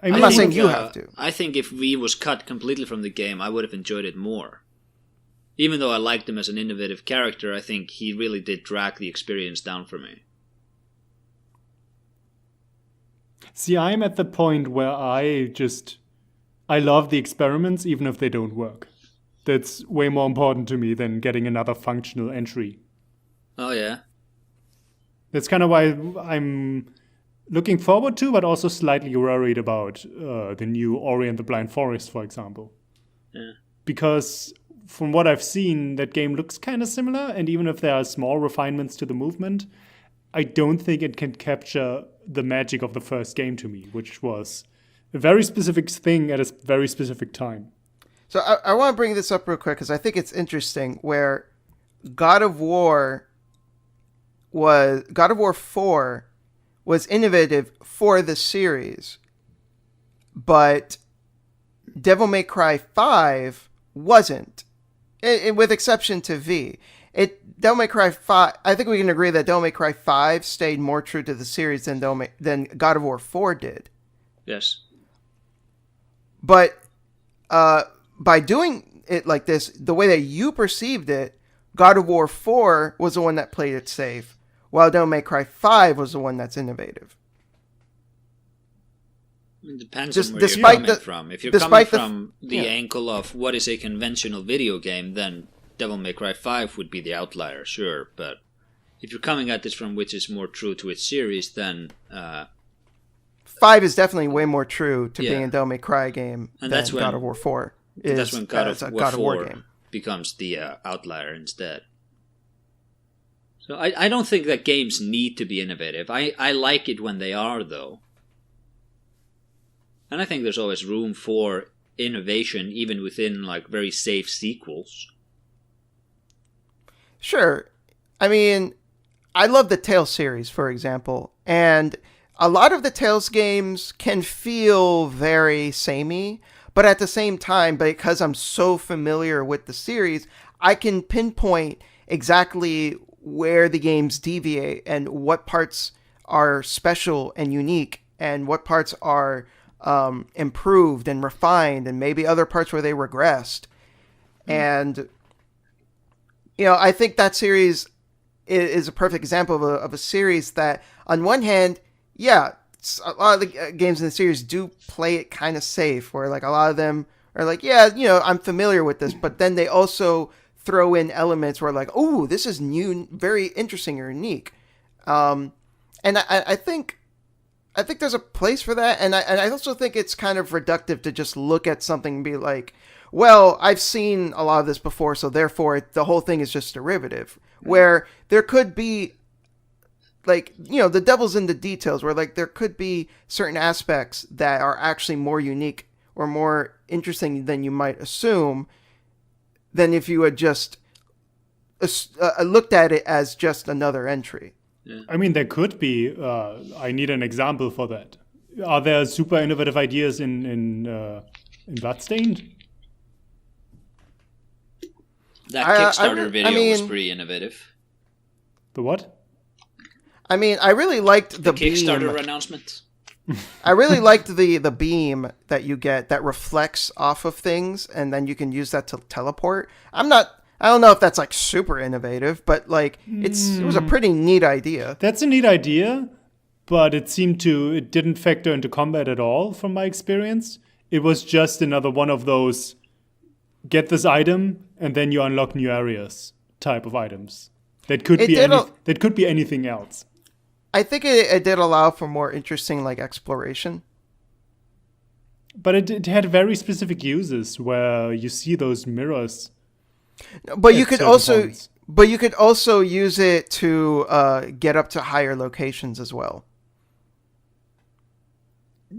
I'm not saying you have to. I think if V was cut completely from the game, I would have enjoyed it more. Even though I liked him as an innovative character, I think he really did drag the experience down for me. See, I'm at the point where I love the experiments even if they don't work. That's way more important to me than getting another functional entry. Oh, yeah? That's kind of why I'm looking forward to, but also slightly worried about the new Ori and the Blind Forest, for example. Yeah. Because from what I've seen, that game looks kind of similar, and even if there are small refinements to the movement, I don't think it can capture the magic of the first game to me, which was a very specific thing at a very specific time. So I want to bring this up real quick because I think it's interesting where God of War 4 was innovative for the series, but Devil May Cry 5 wasn't, with exception to V. Devil May Cry 5, I think we can agree that Devil May Cry 5 stayed more true to the series than God of War 4 did. Yes. But by doing it like this, the way that you perceived it, God of War 4 was the one that played it safe, while Devil May Cry 5 was the one that's innovative. It depends on where you're coming from. If you're coming from the angle of what is a conventional video game, then Devil May Cry 5 would be the outlier, sure. But if you're coming at this from which is more true to its series, then 5 is definitely way more true to being a Devil May Cry game than God of War 4 is. That's when God of War game becomes the outlier instead. So I don't think that games need to be innovative. I like it when they are, though. And I think there's always room for innovation, even within like very safe sequels. Sure. I mean, I love the Tales series, for example, and a lot of the Tales games can feel very samey, but at the same time, because I'm so familiar with the series, I can pinpoint exactly where the games deviate and what parts are special and unique and what parts are improved and refined and maybe other parts where they regressed. And, I think that series is a perfect example of a series that, on one hand, a lot of the games in the series do play it kind of safe, where like a lot of them are like, I'm familiar with this, but then they also throw in elements where like, oh, this is new, very interesting or unique. And I think there's a place for that, and I also think it's kind of reductive to just look at something and be like, well, I've seen a lot of this before, so therefore the whole thing is just derivative. Where there could be, like, the devil's in the details, where like there could be certain aspects that are actually more unique or more interesting than you might assume, than if you had just looked at it as just another entry. Yeah. I mean, there could be. I need an example for that. Are there super innovative ideas in Bloodstained? That Kickstarter video was pretty innovative. The what? I mean, I really liked the Kickstarter beam. announcements. I really liked the beam that you get that reflects off of things, and then you can use that to teleport. I don't know if that's like super innovative, but like it was a pretty neat idea. That's a neat idea, but it didn't factor into combat at all from my experience. It was just another one of those get this item and then you unlock new areas type of items. That could be anything else. I think it did allow for more interesting like exploration. But it had very specific uses where you see those mirrors. But you could also use it to get up to higher locations as well.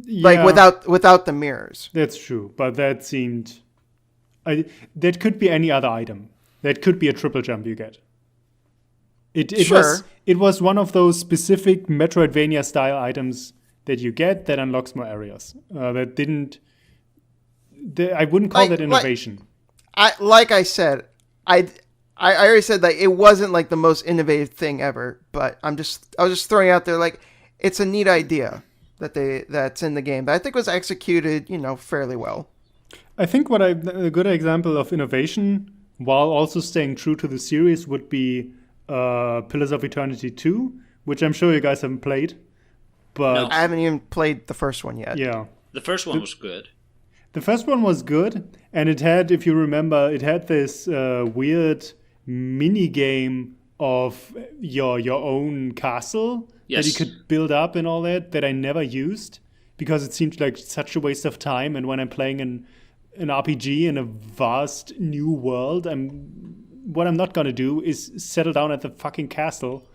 Yeah, like without the mirrors. That's true, but that seemed that could be any other item. That could be a triple jump you get. It was one of those specific Metroidvania style items that you get that unlocks more areas. I wouldn't call that innovation. I already said that it wasn't like the most innovative thing ever, but I was just throwing out there like it's a neat idea that's in the game that I think was executed, fairly well. I think a good example of innovation while also staying true to the series would be Pillars of Eternity 2, which I'm sure you guys haven't played. But no. I haven't even played the first one yet. Yeah. The first one was good. The first one was good, and it had, if you remember, this weird mini game of your own castle that you could build up and all that I never used because it seemed like such a waste of time. And when I'm playing an RPG in a vast new world, what I'm not gonna do is settle down at the fucking castle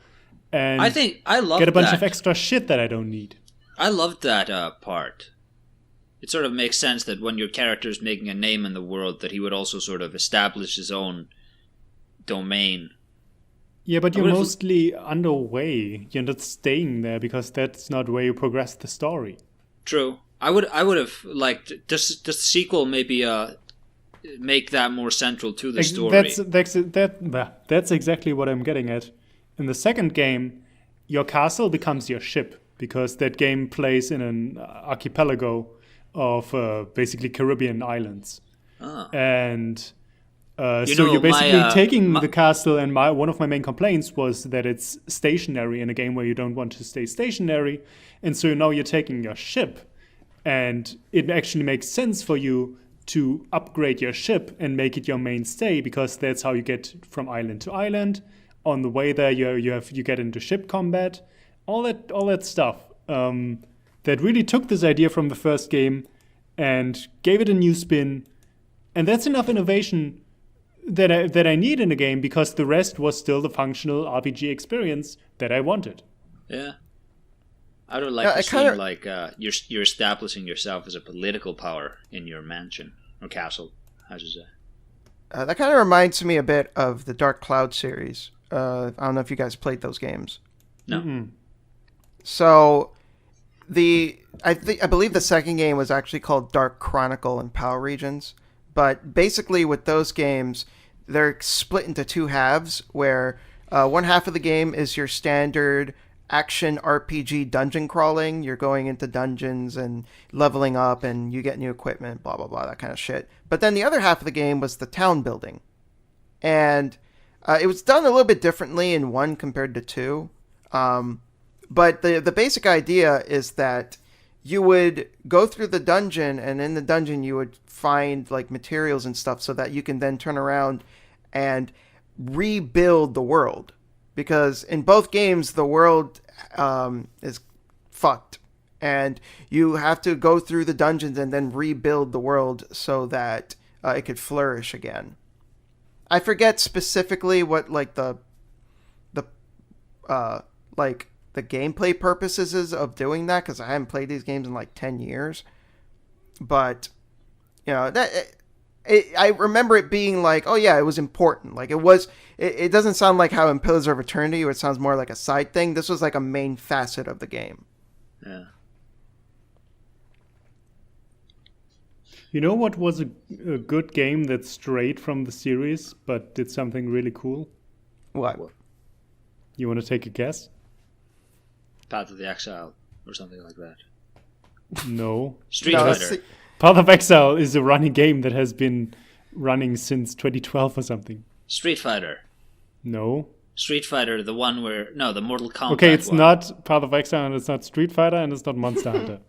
and get a bunch of extra shit that I don't need. I loved that part. It sort of makes sense that when your character is making a name in the world, that he would also sort of establish his own domain. Yeah, but you're mostly underway. You're not staying there because that's not where you progress the story. True. I would have liked the sequel maybe make that more central to the story. That's exactly what I'm getting at. In the second game, your castle becomes your ship because that game plays in an archipelago of basically Caribbean islands. And so you're basically taking the castle, and one of my main complaints was that it's stationary in a game where you don't want to stay stationary. And so now you're taking your ship, and it actually makes sense for you to upgrade your ship and make it your mainstay because that's how you get from island to island. On the way there, you get into ship combat, all that stuff. That really took this idea from the first game and gave it a new spin. And that's enough innovation that I need in a game because the rest was still the functional RPG experience that I wanted. Yeah. I would like to see like you're establishing yourself as a political power in your mansion or castle, how should you say. That kind of reminds me a bit of the Dark Cloud series. I don't know if you guys played those games. No. Mm-mm. So I believe the second game was actually called Dark Chronicle and Power Regions. But basically with those games, they're split into two halves, where one half of the game is your standard action RPG dungeon crawling. You're going into dungeons and leveling up, and you get new equipment, blah, blah, blah, that kind of shit. But then the other half of the game was the town building. And it was done a little bit differently in 1 compared to 2. But the basic idea is that you would go through the dungeon, and in the dungeon you would find like materials and stuff so that you can then turn around and rebuild the world. Because in both games, the world is fucked. And you have to go through the dungeons and then rebuild the world so that it could flourish again. I forget specifically what like the gameplay purposes is of doing that, because I haven't played these games in like 10 years. But, you know, I remember it being like, oh yeah, it was important. Like it doesn't sound like how in Pillars of Eternity, where it sounds more like a side thing. This was like a main facet of the game. Yeah. You know what was a good game that strayed from the series but did something really cool? What? You want to take a guess? Path of the Exile or something like that. No. Street Fighter. that's- Path of Exile is a running game that has been running since 2012 or something. Street Fighter. No. Street Fighter, the one where... No, the Mortal Kombat Okay, it's one. not Path of Exile, and it's not Street Fighter, and it's not Monster Hunter.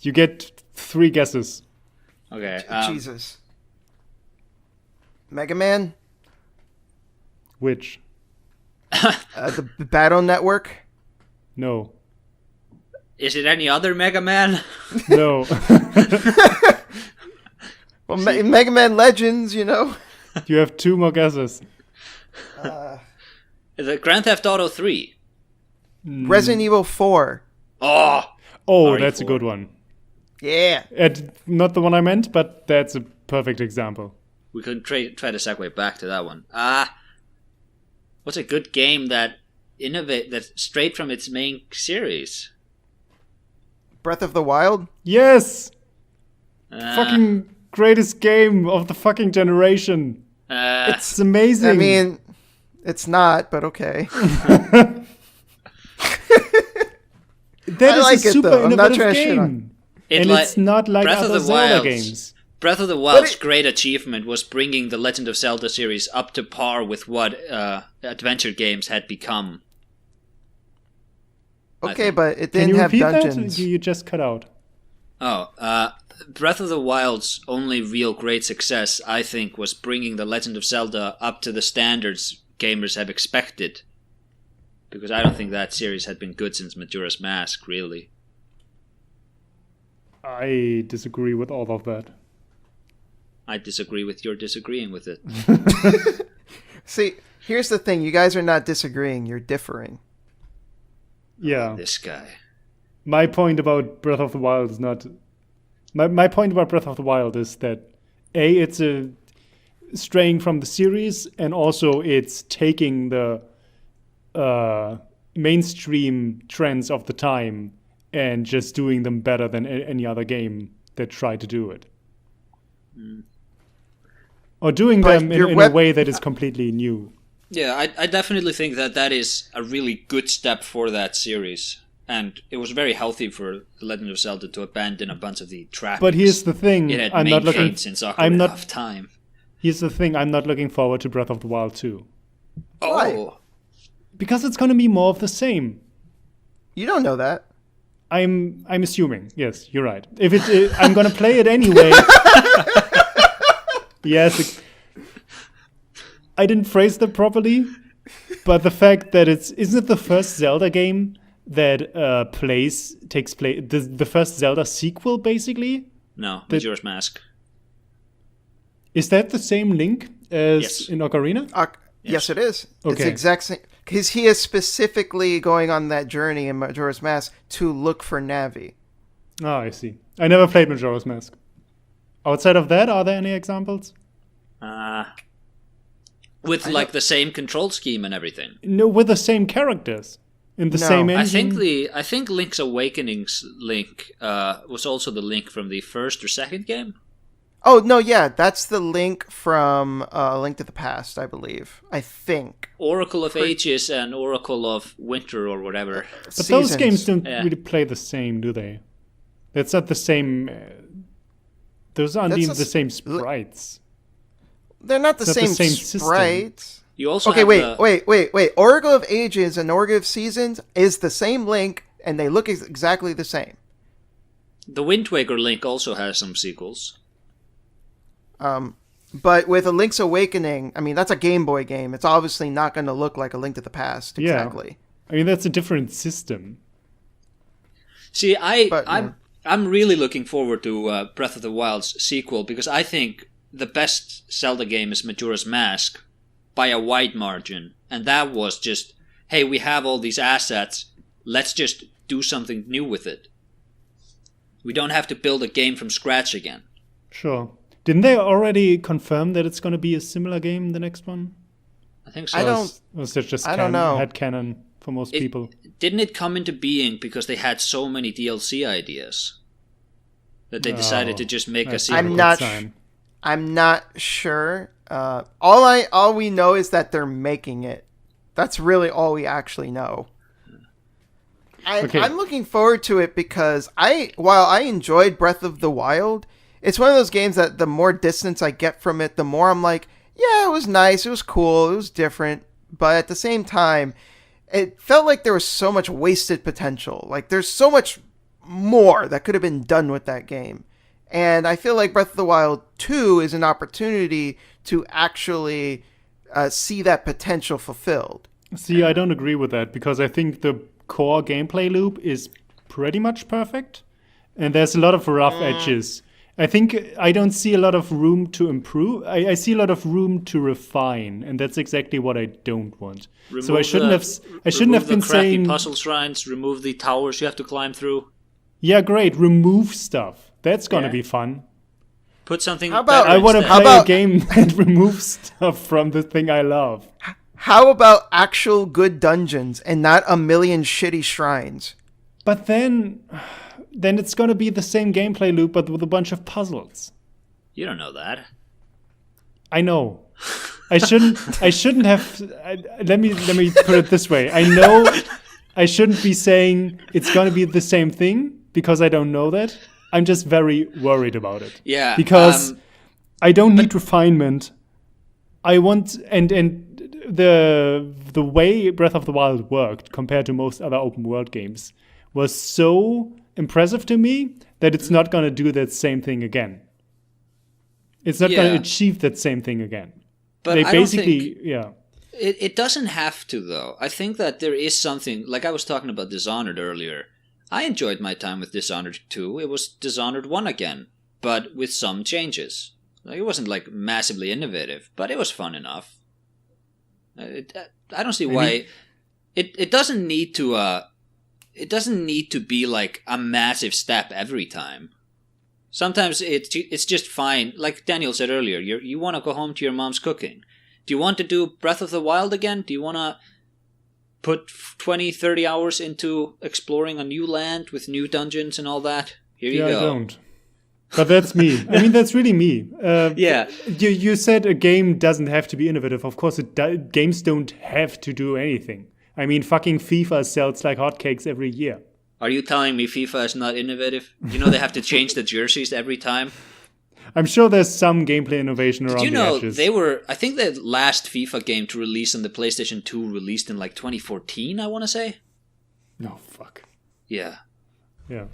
You get 3 guesses. Okay. Jesus. Mega Man? Which? The Battle Network? No. Is it any other Mega Man? No. Well, Mega Man Legends, you know? You have 2 more guesses. The Grand Theft Auto 3. Resident Evil 4. Oh! Oh, RE4. that's a good one. Yeah. Not the one I meant, but that's a perfect example. We could try to segue back to that one. What's a good game that that's straight from its main series? Breath of the Wild? Yes! Uh, Fucking greatest game of the fucking generation. It's amazing. I mean, it's not, but okay. That I is like a it, super though. I'm not innovative trying to shit game. on And it's not like Breath of other the Zelda Wild's- games. Breath of the Wild's great achievement was bringing the Legend of Zelda series up to par with what adventure games had become. Okay, but it Can didn't you have repeat dungeons. that? You just cut out. Breath of the Wild's only real great success, I think, was bringing the Legend of Zelda up to the standards gamers have expected. Because I don't think that series had been good since Majora's Mask, really. I disagree with all of that. I disagree with your disagreeing with it. See, here's the thing. You guys are not disagreeing. You're differing. Yeah. This guy. My point about Breath of the Wild is not... My point about Breath of the Wild is that, A, it's a straying from the series, and also it's taking the mainstream trends of the time and just doing them better than any other game that tried to do it. Or doing But them your in a way that is completely new. Yeah, I definitely think that is a really good step for that series. And it was very healthy for The Legend of Zelda to abandon a bunch of the trappings. But here's the thing, it had I'm not looking. maintained since Ocarina of Time. Here's the thing, I'm not looking forward to Breath of the Wild 2. Why? Because it's going to be more of the same. You don't know that. I'm assuming. Yes, you're right. If I'm going to play it anyway. Yes. I didn't phrase that properly, but the fact that isn't it the first Zelda game that takes place the first Zelda sequel basically? No, Majora's Mask. Is that the same Link as Yes. in Ocarina? Yes, it is. It's Okay. the exact same. Because he is specifically going on that journey in Majora's Mask to look for Navi. Oh, I see. I never played Majora's Mask. Outside of that, are there any examples? With like the same control scheme and everything. No, with the same characters in the No. same I engine. think Link's Awakening's Link was also the Link from the first or second game. Oh, no, yeah, that's the Link from Link to the Past, I believe. I think. Oracle of Ages and Oracle of Winter or whatever. But those Seasons. games don't Yeah. really play the same, do they? That's not the same. Those aren't That's even a the s- same sprites. They're not the It's not the same, same system. sprites. You also Okay, have wait. Oracle of Ages and Oracle of Seasons is the same Link, and they look exactly the same. the Wind Waker Link also has some sequels. But with a Link's Awakening, I mean, that's a Game Boy game. It's obviously not going to look like a Link to the Past. Yeah. Exactly. I mean, that's a different system. See, But, I'm really looking forward to Breath of the Wild's sequel because I think the best Zelda game is Majora's Mask by a wide margin, and that was just, hey, we have all these assets, let's just do something new with it. We don't have to build a game from scratch again. Sure. Didn't they already confirm that it's going to be a similar game, the next one? I think so. I don't- Was that just I don't know. headcanon for most people? Didn't it come into being because they had so many DLC ideas that they decided to just make a That's sequel? not a good not sign. I'm not sure. All we know is that they're making it. That's really all we actually know. Okay. I'm looking forward to it because while I enjoyed Breath of the Wild, it's one of those games that the more distance I get from it, the more I'm like, yeah, it was nice, it was cool, it was different, but at the same time, it felt like there was so much wasted potential. Like there's so much more that could have been done with that game. And I feel like Breath of the Wild 2 is an opportunity to actually see that potential fulfilled. See, I don't agree with that because I think the core gameplay loop is pretty much perfect, and there's a lot of rough edges. I think I don't see a lot of room to improve. I see a lot of room to refine, and that's exactly what I don't want. So I shouldn't have been the crappy saying, puzzle shrines, remove the towers you have to climb through, yeah, great, remove stuff. That's gonna Yeah. be fun. put something. How about- better I want to instead. play a about- game that removes stuff from the thing I love. How about actual good dungeons and not a million shitty shrines? But then it's gonna be the same gameplay loop, but with a bunch of puzzles. You don't know that. I know. I shouldn't have. Let me put it this way. I know I shouldn't be saying it's going to be the same thing because I don't know that. I'm just very worried about it. Yeah, Because I don't need refinement. I want and the way Breath of the Wild worked compared to most other open world games was so impressive to me that it's not going to do that same thing again. It's not going Yeah. to achieve that same thing again. But They I don't basically, think yeah. it doesn't have to, though. I think that there is something, like I was talking about Dishonored earlier. I enjoyed my time with Dishonored 2. It was Dishonored 1 again, but with some changes. Like, it wasn't like massively innovative, but it was fun enough. I don't see why it doesn't need to. It doesn't need to be like a massive step every time. Sometimes it's just fine. Like Daniel said earlier, you want to go home to your mom's cooking. Do you want to do Breath of the Wild again? Do you want to put 20, 30 hours into exploring a new land with new dungeons and all that? Here you Yeah, go. I don't. But that's me. I mean, that's really me. Yeah. You said a game doesn't have to be innovative. Of course, games don't have to do anything. I mean, fucking FIFA sells like hotcakes every year. Are you telling me FIFA is not innovative? You know they have to change the jerseys every time? I'm sure there's some gameplay innovation around Did you the know edges. they were... I think the last FIFA game to release on the PlayStation 2 released in like 2014, I want to say? No, fuck. Yeah. Yeah.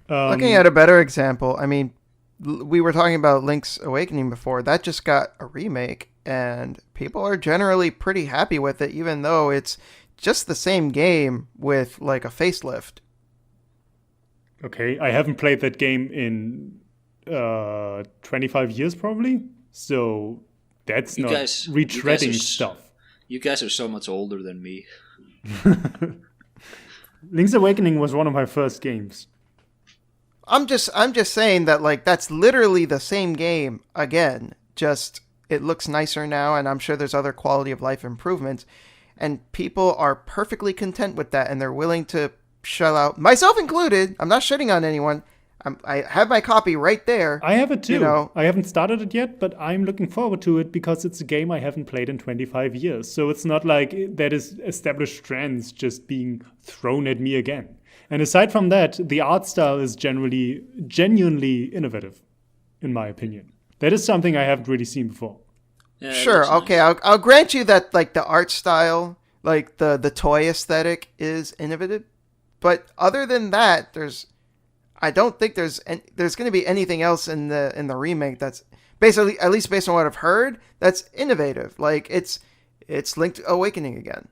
Looking at a better example, I mean, we were talking about Link's Awakening before. That just got a remake, and people are generally pretty happy with it, even though it's just the same game with like a facelift. Okay, I haven't played that game in 25 years probably, so that's You not guys- you retreading guys are stuff. You guys are so much older than me. Link's Awakening was one of my first games. I'm just saying that like that's literally the same game again. Just it looks nicer now, and I'm sure there's other quality of life improvements, and people are perfectly content with that, and they're willing to shell out, myself included. I'm not shitting on anyone. I have my copy right there. I have it too. You know, I haven't started it yet, but I'm looking forward to it because it's a game I haven't played in 25 years. So it's not like that is established trends just being thrown at me again. And aside from that, the art style is genuinely innovative, in my opinion. That is something I haven't really seen before. Yeah, sure, okay, nice. I'll grant you that like the art style, like the toy aesthetic is innovative. But other than that, I don't think there's going to be anything else in the remake that's basically, at least based on what I've heard, that's innovative. Like it's Link's Awakening again.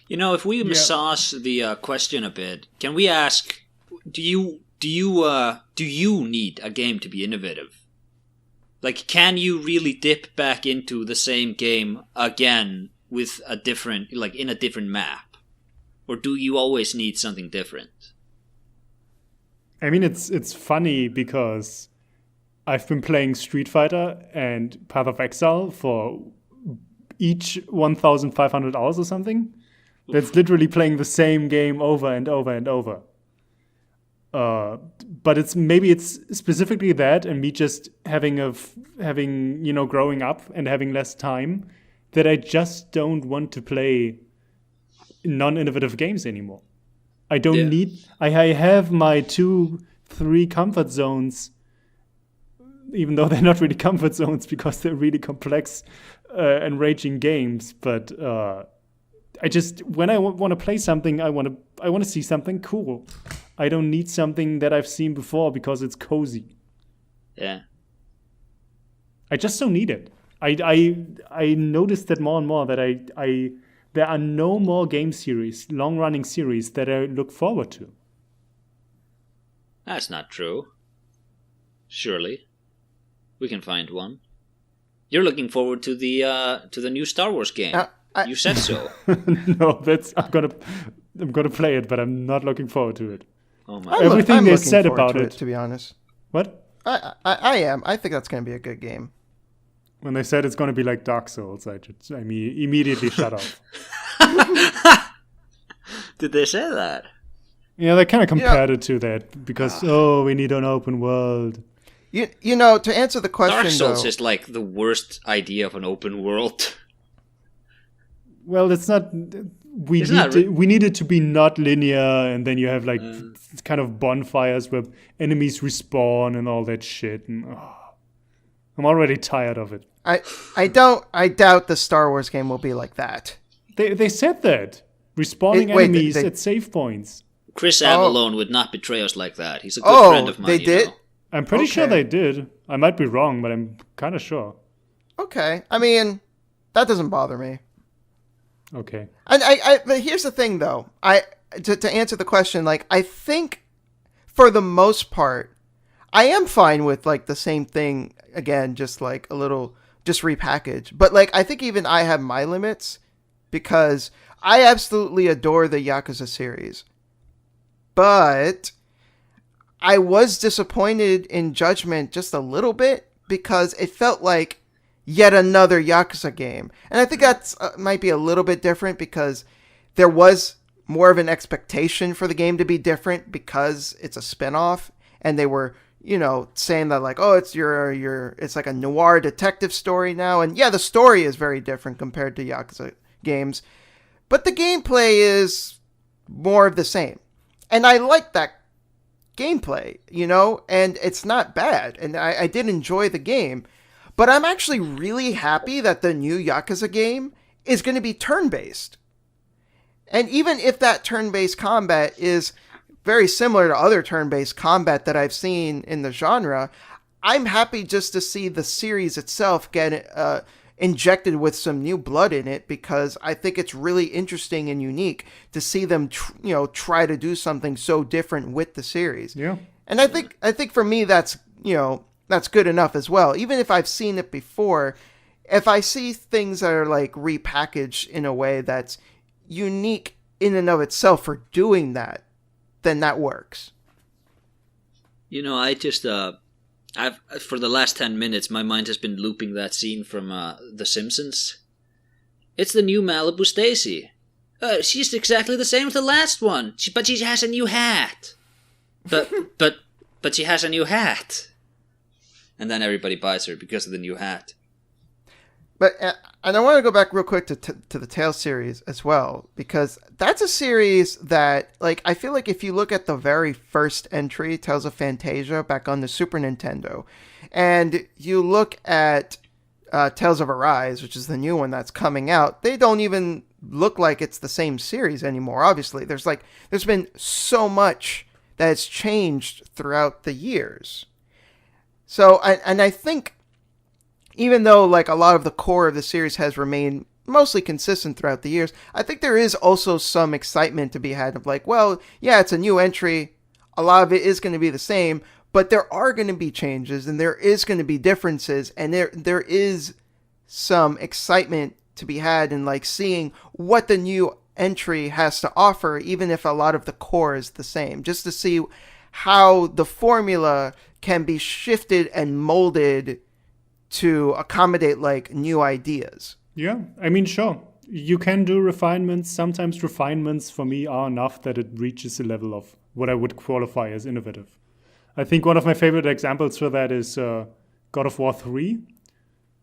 You know, if we massage the question a bit, can we ask, do you need a game to be innovative? Like, can you really dip back into the same game again with a different, like in a different map? Or do you always need something different? I mean, it's funny because I've been playing Street Fighter and Path of Exile for each 1,500 hours or something. That's literally playing the same game over and over and over. But it's specifically that, and me just having growing up and having less time, that I just don't want to play non-innovative games anymore. I don't need. I have my 2-3 comfort zones, even though they're not really comfort zones because they're really complex, enraging games. But I just, when I want to play something, I want to see something cool. I don't need something that I've seen before because it's cozy. Yeah. I just don't need it. I noticed that more and more that there are no more game series, long-running series that I look forward to. That's not true. Surely. We can find one. You're looking forward to the new Star Wars game. You said so. No, I'm gonna play it, but I'm not looking forward to it. Oh my! Everything they looking said forward about to it. to be honest. What? I am. I think that's going to be a good game. When they said it's going to be like Dark Souls, I immediately shut off. Did they say that? Yeah, they kind of compared it to that because we need an open world. You know, to answer the question, Dark Souls though, is like the worst idea of an open world. Well, it's not. We need it to be not linear, and then you have like kind of bonfires where enemies respawn and all that shit. And I'm already tired of it. I doubt the Star Wars game will be like that. They said that respawning enemies at save points. Chris Avalone would not betray us like that. He's a good friend of mine. They did? Know. I'm pretty sure they did. I might be wrong, but I'm kind of sure. Okay, I mean, that doesn't bother me. Okay. And but here's the thing, though. To answer the question, like, I think for the most part, I am fine with like the same thing again, just like a little, just repackaged. But like, I think even I have my limits because I absolutely adore the Yakuza series, but I was disappointed in Judgment just a little bit because it felt like yet another Yakuza game. And I think that's might be a little bit different because there was more of an expectation for the game to be different because it's a spinoff, and they were, saying that like, oh, it's it's like a noir detective story now. And yeah, the story is very different compared to Yakuza games, but the gameplay is more of the same. And I like that gameplay, and it's not bad. And I did enjoy the game. But I'm actually really happy that the new Yakuza game is going to be turn-based. And even if that turn-based combat is very similar to other turn-based combat that I've seen in the genre, I'm happy just to see the series itself get injected with some new blood in it, because I think it's really interesting and unique to see them try to do something so different with the series. Yeah. And I think for me that's good enough as well. Even if I've seen it before, if I see things that are like repackaged in a way that's unique in and of itself for doing that, then that works. I just I've for the last 10 minutes my mind has been looping that scene from The Simpsons. It's the new Malibu Stacy. She's exactly the same as the last one, but she has a new hat. But but she has a new hat. And then everybody buys her because of the new hat. But and I want to go back real quick to the Tales series as well, because that's a series that, like, I feel like if you look at the very first entry, Tales of Phantasia, back on the Super Nintendo, and you look at Tales of Arise, which is the new one that's coming out, they don't even look like it's the same series anymore. Obviously, there's been so much that has changed throughout the years. So, and I think, even though like a lot of the core of the series has remained mostly consistent throughout the years, I think there is also some excitement to be had of like, well, yeah, it's a new entry. A lot of it is going to be the same, but there are going to be changes and there is going to be differences, and there is some excitement to be had in like seeing what the new entry has to offer, even if a lot of the core is the same, just to see how the formula can be shifted and molded to accommodate like new ideas. Yeah, I mean, sure. You can do refinements. Sometimes refinements for me are enough that it reaches a level of what I would qualify as innovative. I think one of my favorite examples for that is God of War 3,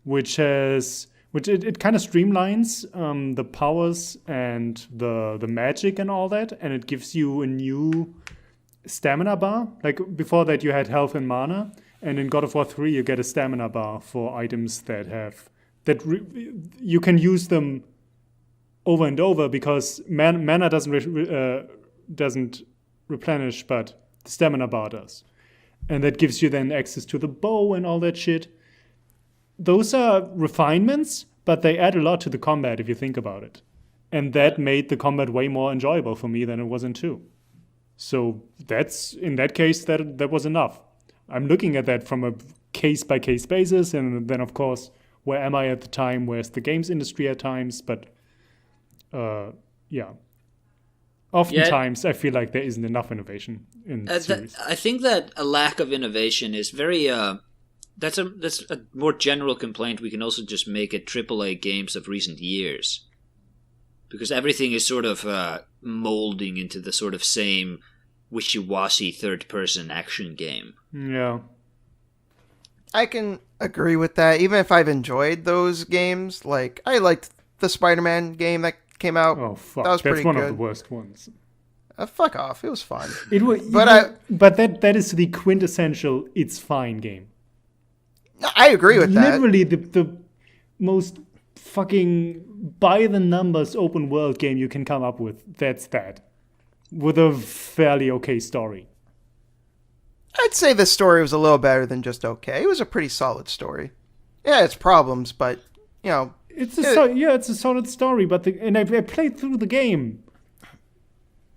which kind of streamlines the powers and the magic and all that, and it gives you a new stamina bar. Like before that you had health and mana, and in God of War 3 you get a stamina bar for items you can use them over and over, because mana doesn't replenish, but the stamina bar does. And that gives you then access to the bow and all that shit. Those are refinements, but they add a lot to the combat if you think about it. And that made the combat way more enjoyable for me than it was in 2. So in that case, that was enough. I'm looking at that from a case-by-case basis, and then, of course, where am I at the time? Where's the games industry at times? But, yeah. Oftentimes, I feel like there isn't enough innovation in the series. I think that a lack of innovation is very... That's a more general complaint we can also just make at AAA games of recent years. Because everything is sort of molding into the sort of same wishy-washy third-person action game. Yeah. I can agree with that, even if I've enjoyed those games. Like, I liked the Spider-Man game that came out. Oh, fuck. That was pretty That's one good. of the worst ones. Fuck off. It was fun. But that is the quintessential it's fine game. I agree with that. Literally the most fucking by-the-numbers open world game you can come up with. That's that. With a fairly okay story. I'd say the story was a little better than just okay. It was a pretty solid story. Yeah, it's problems, but, you know... It's a solid story, but I played through the game.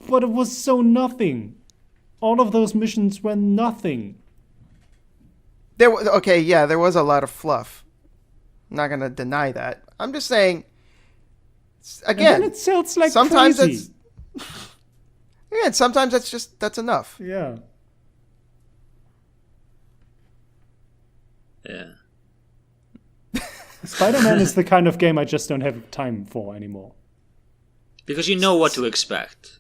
But it was so nothing. All of those missions were nothing. There was a lot of fluff. I'm not going to deny that. I'm just saying, again... And then it sells like sometimes crazy. Sometimes that's enough. Yeah. Yeah. Spider-Man is the kind of game I just don't have time for anymore. Because you know what to expect.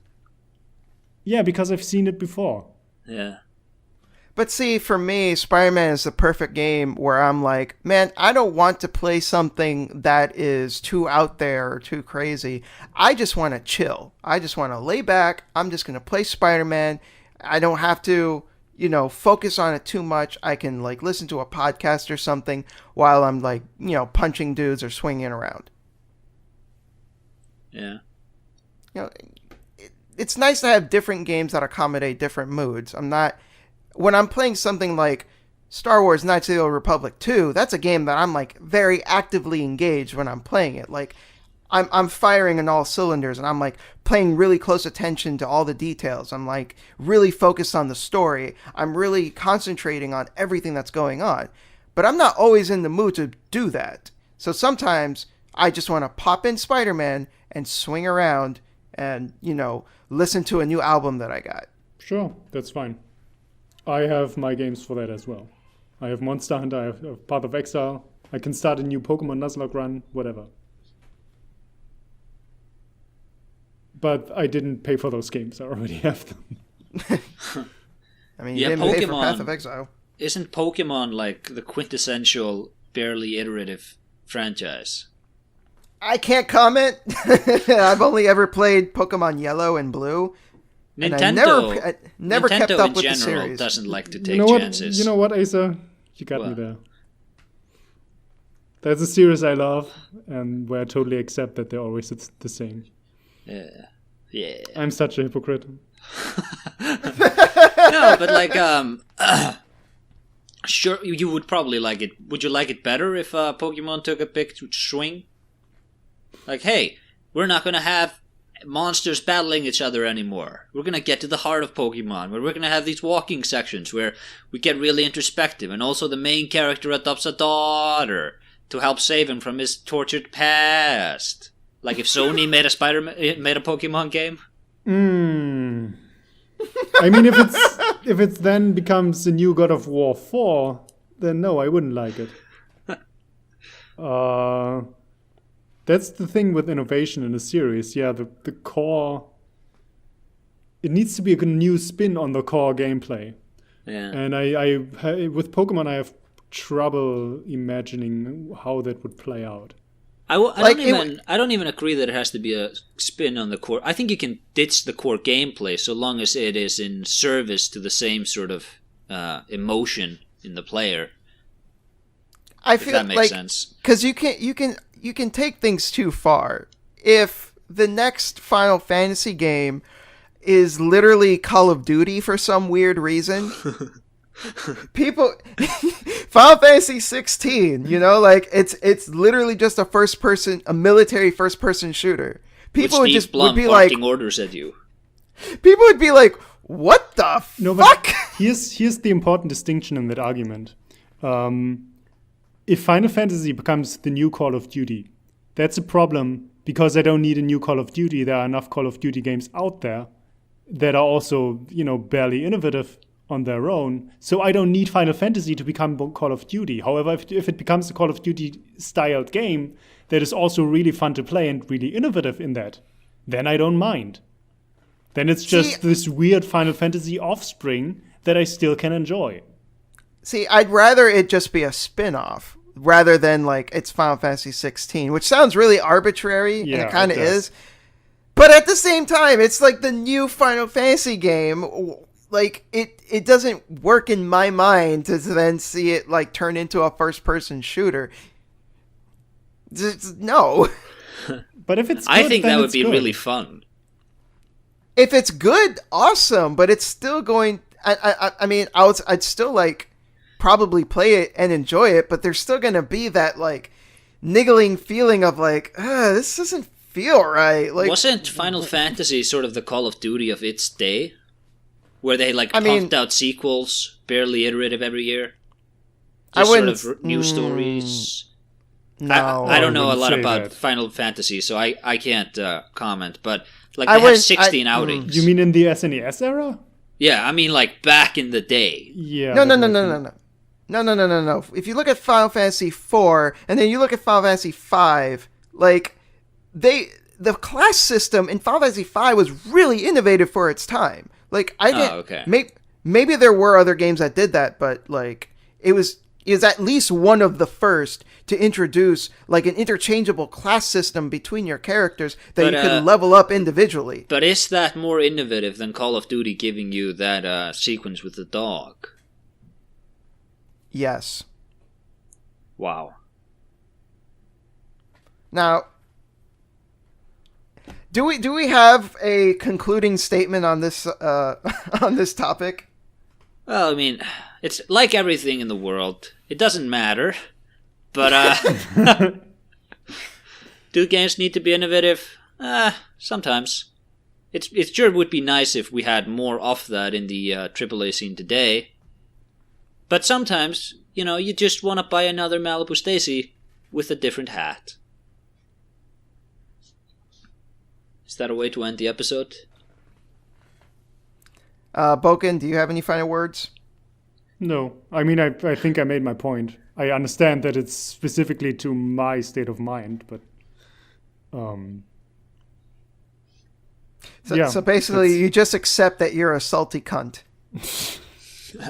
Yeah, because I've seen it before. Yeah. But see, for me, Spider-Man is the perfect game where I'm like, man, I don't want to play something that is too out there or too crazy. I just want to chill. I just want to lay back. I'm just going to play Spider-Man. I don't have to, focus on it too much. I can, listen to a podcast or something while I'm, punching dudes or swinging around. Yeah. It's nice to have different games that accommodate different moods. When I'm playing something like Star Wars Knights of the Old Republic 2, that's a game that I'm very actively engaged when I'm playing it. I'm firing on all cylinders, and I'm paying really close attention to all the details. I'm really focused on the story. I'm really concentrating on everything that's going on. But I'm not always in the mood to do that. So sometimes I just want to pop in Spider-Man and swing around and, listen to a new album that I got. Sure, that's fine. I have my games for that as well. I have Monster Hunter, I have Path of Exile. I can start a new Pokemon Nuzlocke run, whatever. But I didn't pay for those games. I already have them. I mean, you Yeah, didn't pay for Path Pokemon- of Exile. Isn't Pokemon like the quintessential, barely iterative franchise? I can't comment. I've only ever played Pokemon Yellow and Blue. And I never kept Nintendo up in with the general series. doesn't like to take You know chances. what? You know what, Asa? You got me What? there. That's a series I love, and where I totally accept that they're always the same. Yeah. I'm such a hypocrite. No, but like, sure, you would probably like it. Would you like it better if Pokemon took a big swing? Like, hey, we're not gonna have monsters battling each other anymore. We're gonna get to the heart of Pokemon, where we're gonna have these walking sections where we get really introspective, and also the main character adopts a daughter to help save him from his tortured past. Like if Sony made a Pokemon game. I mean, if it then becomes the new God of War 4, then no, I wouldn't like it. That's the thing with innovation in a series. Yeah, the core. It needs to be a new spin on the core gameplay. Yeah. And I with Pokemon, I have trouble imagining how that would play out. I don't even agree that it has to be a spin on the core. I think you can ditch the core gameplay so long as it is in service to the same sort of emotion in the player. I feel that makes like sense. Because you can take things too far. If the next Final Fantasy game is literally Call of Duty for some weird reason. People, Final Fantasy 16, like it's literally just a military first person shooter. People would just would be like orders at you. People would be like, "What the fuck?" Here's the important distinction in that argument. If Final Fantasy becomes the new Call of Duty, that's a problem because I don't need a new Call of Duty. There are enough Call of Duty games out there that are also, barely innovative on their own. So I don't need Final Fantasy to become Call of Duty. However, if it becomes a Call of Duty styled game that is also really fun to play and really innovative in that, then I don't mind. Then it's just this weird Final Fantasy offspring that I still can enjoy. See, I'd rather it just be a spin-off rather than like it's Final Fantasy 16, which sounds really arbitrary, and it kind of is. But at the same time, it's like the new Final Fantasy game. Like it doesn't work in my mind to then see it like turn into a first-person shooter. No. But if it's good, I think then that would it's be good. really fun. If it's good, awesome. But it's still going. I mean, I'd still like probably play it and enjoy it. But there's still gonna be that like niggling feeling of like, this doesn't feel right. Like, wasn't Final Fantasy sort of the Call of Duty of its day? Where they pumped out sequels, barely iterative every year. Just sort of new stories. No, I don't know a lot about Final Fantasy, so I can't comment. But they have 16 outings. You mean in the SNES era? Yeah, I mean like back in the day. Yeah. No. If you look at Final Fantasy 4 and then you look at Final Fantasy 5, like the class system in Final Fantasy 5 was really innovative for its time. Like I didn't. Okay. Maybe there were other games that did that, but like it was at least one of the first to introduce like an interchangeable class system between your characters that you could level up individually. But is that more innovative than Call of Duty giving you that sequence with the dog? Yes. Wow. Now, do we have a concluding statement on this on this topic? Well, I mean, it's like everything in the world. It doesn't matter. But do games need to be innovative? Sometimes. It sure would be nice if we had more of that in the AAA scene today. But sometimes, you just want to buy another Malibu Stacy with a different hat. Is that a way to end the episode? Boken, do you have any final words? No. I mean, I think I made my point. I understand that it's specifically to my state of mind, but... So basically, you just accept that you're a salty cunt.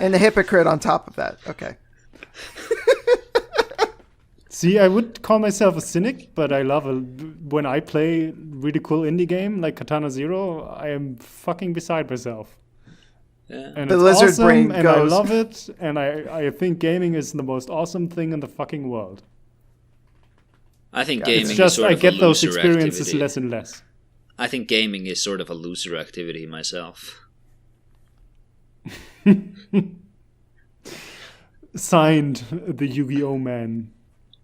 And a hypocrite on top of that. Okay. See, I would call myself a cynic, but I love when I play really cool indie game like Katana Zero, I am fucking beside myself. Yeah. And The it's lizard awesome, brain and goes. I love it, and I think gaming is the most awesome thing in the fucking world. I think Yeah, gaming It's is just sort I of get a those looser experiences activity. less and less. I think gaming is sort of a looser activity myself. Signed, the Yu-Gi-Oh man.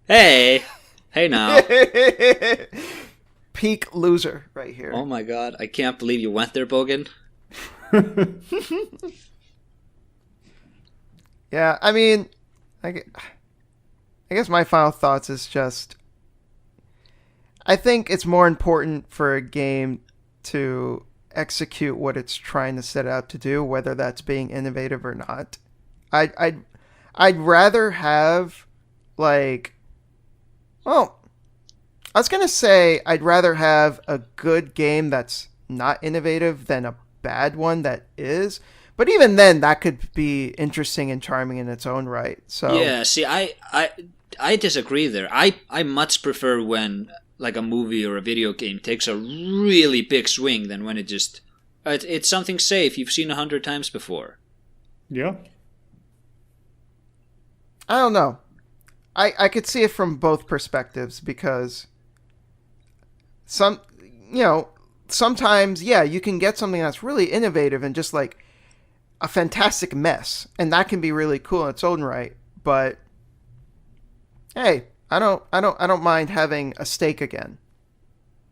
Hey now. Peak loser right here. Oh my god, I can't believe you went there, Bogan. Yeah, I mean, I guess my final thoughts is just, I think it's more important for a game to execute what it's trying to set out to do, whether that's being innovative or not. I'd rather have, like, well, I was gonna say I'd rather have a good game that's not innovative than a bad one that is. But even then, that could be interesting and charming in its own right. So Yeah, see, I disagree there. I much prefer when like a movie or a video game takes a really big swing than when it's something safe you've seen 100 times before. Yeah. I don't know. I could see it from both perspectives because sometimes, yeah, you can get something that's really innovative and just like a fantastic mess, and that can be really cool in its own right. But hey, I don't mind having a steak again.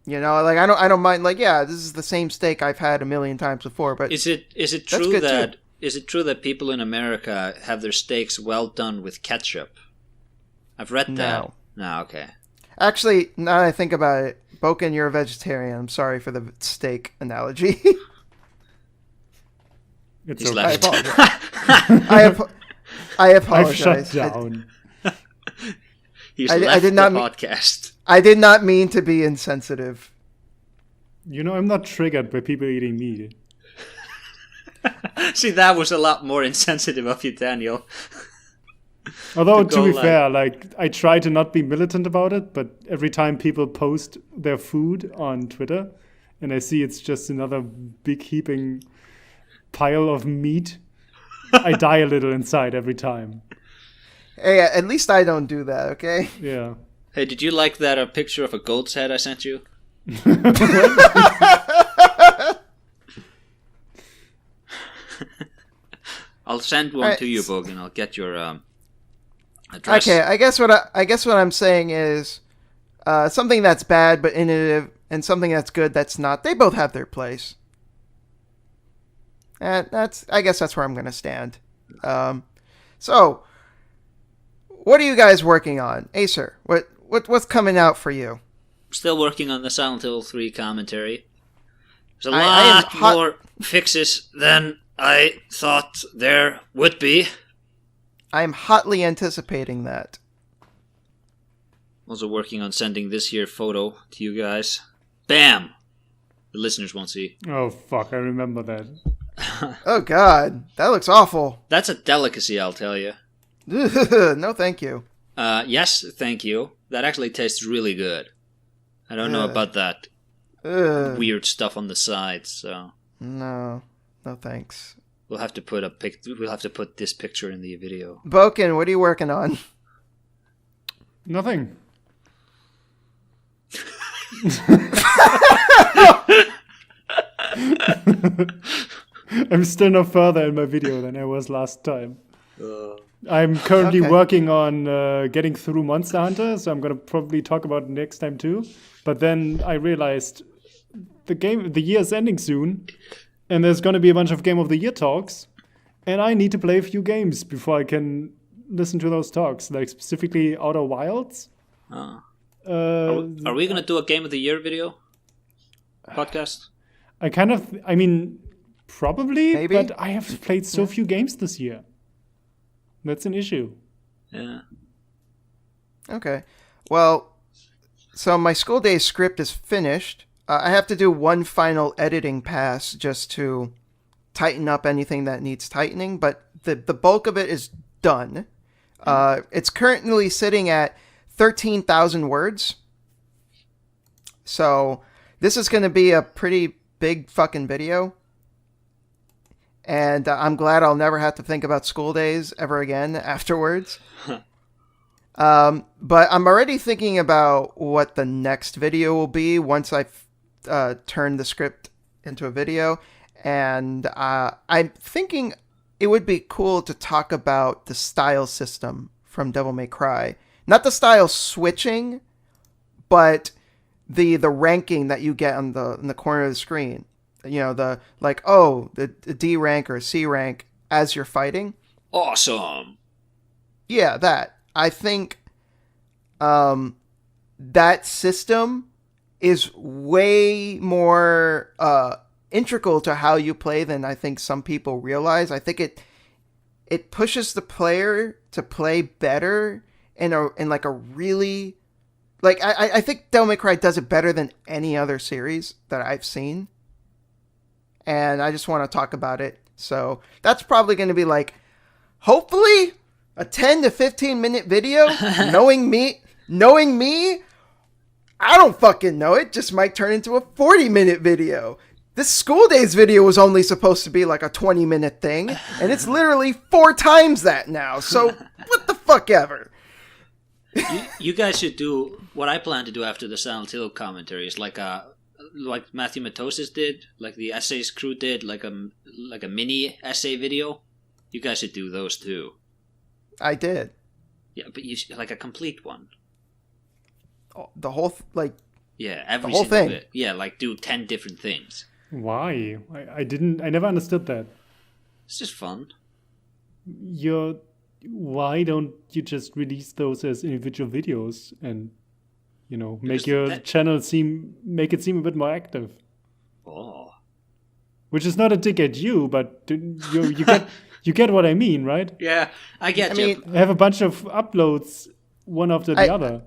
You know, like I don't mind, like, yeah, this is the same steak I've had a million times before. But Is it true good that too. is it true that people in America have their steaks well done with ketchup? I've read that. No. No, okay. Actually, now that I think about it, Boken, you're a vegetarian. I'm sorry for the steak analogy. It's He's okay. left. I I've apologize. shut down. He's I left did not the mean- podcast. I did not mean to be insensitive. You know, I'm not triggered by people eating meat. See, that was a lot more insensitive of you, Daniel. Although, To to go be like- fair, like, I try to not be militant about it, but every time people post their food on Twitter, and I see it's just another big heaping pile of meat, I die a little inside every time. Hey, at least I don't do that, okay? Yeah. Hey, did you like that picture of a goat's head I sent you? I'll send one Alright, to you, s- Bogan. I'll get your address. Okay, I guess what I'm saying is something that's bad but innovative and something that's good that's not. They both have their place. And I guess that's where I'm going to stand. So, what are you guys working on? Acer, what's coming out for you? Still working on the Silent Hill 3 commentary. There's a I am lot hot- more fixes than I thought there would be. I'm hotly anticipating that. Also working on sending this here photo to you guys. Bam! The listeners won't see. Oh, fuck, I remember that. Oh God, that looks awful. That's a delicacy, I'll tell you. No, thank you. Yes, thank you. That actually tastes really good. I don't know about that Ugh. weird stuff on the sides, so No thanks. we'll have to put this picture in the video. Boken, what are you working on? Nothing. I'm still no further in my video than I was last time. I'm currently Okay. working on getting through Monster Hunter, so I'm gonna probably talk about it next time too. But then I realized the year is ending soon, and there's gonna be a bunch of Game of the Year talks, and I need to play a few games before I can listen to those talks, like specifically Outer Wilds. Are Uh, we gonna do a Game of the Year video? Podcast? I mean, probably, Maybe. but I have played so few games this year. That's an issue. Yeah. Okay. Well, so my school day script is finished. I have to do one final editing pass just to tighten up anything that needs tightening, but the bulk of it is done. It's currently sitting at 13,000 words. So this is going to be a pretty big fucking video. And I'm glad I'll never have to think about school days ever again afterwards. But I'm already thinking about what the next video will be once I've turned the script into a video. And I'm thinking it would be cool to talk about the style system from Devil May Cry. Not the style switching, but the ranking that you get in the corner of the screen. You know, the D rank or C rank as you're fighting. Awesome. Yeah, that. I think that system is way more integral to how you play than I think some people realize. I think it pushes the player to play better in like a really I think Devil May Cry does it better than any other series that I've seen. And I just want to talk about it. So that's probably going to be like, hopefully, a 10 to 15 minute video. Knowing me, I don't fucking know. It just might turn into a 40-minute video. This School Days video was only supposed to be like a 20-minute thing, and it's literally 4 times that now. So what the fuck ever. You guys should do what I plan to do after the Silent Hill commentary. Is like Matthew Matosis did, like the Essays crew did, like a mini essay video. You guys should do those too. I did. Yeah, but you should, like a complete one. The whole yeah, every the whole single thing. bit. Yeah, like do 10 different things. Why? I never understood that. It's just fun. Why don't you just release those as individual videos and, you know, make your channel make it seem a bit more active? Oh. Which is not a dig at you, but you get what I mean, right? Yeah, I get you. I have a bunch of uploads, one after the other.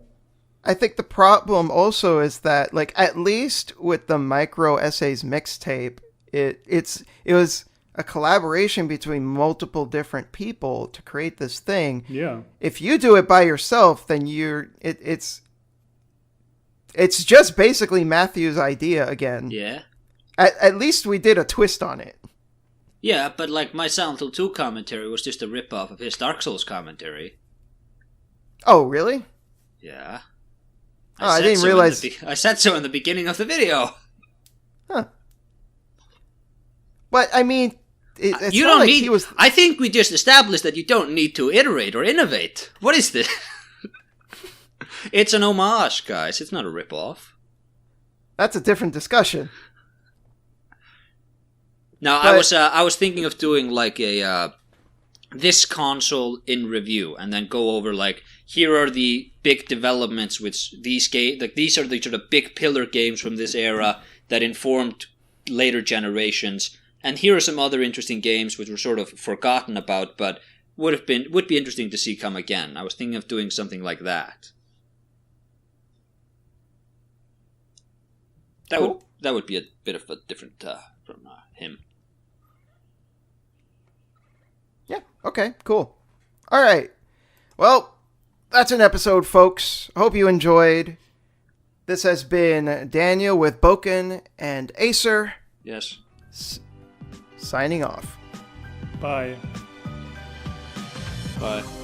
I think the problem also is that, like, at least with the Micro Essays mixtape, it was a collaboration between multiple different people to create this thing. Yeah. If you do it by yourself, then it's just basically Matthew's idea again. Yeah. At least we did a twist on it. Yeah, but like my Silent Hill 2 commentary was just a rip-off of his Dark Souls commentary. Oh, really? Yeah. I didn't realize. I said so in the beginning of the video. Huh. But I mean, it's you not don't like need. he was. I think we just established that you don't need to iterate or innovate. What is this? It's an homage, guys. It's not a rip-off. That's a different discussion. Now, I was thinking of doing like a this console in review, and then go over like, here are the big developments with these games. Like, these are the sort of big pillar games from this era that informed later generations, and here are some other interesting games which were sort of forgotten about, but would be interesting to see come again. I was thinking of doing something like that. That would be a bit of a different from him. Yeah, okay, cool. All right. Well, that's an episode, folks. I hope you enjoyed. This has been Daniel with Boken and Acer. Yes. Signing off. Bye. Bye.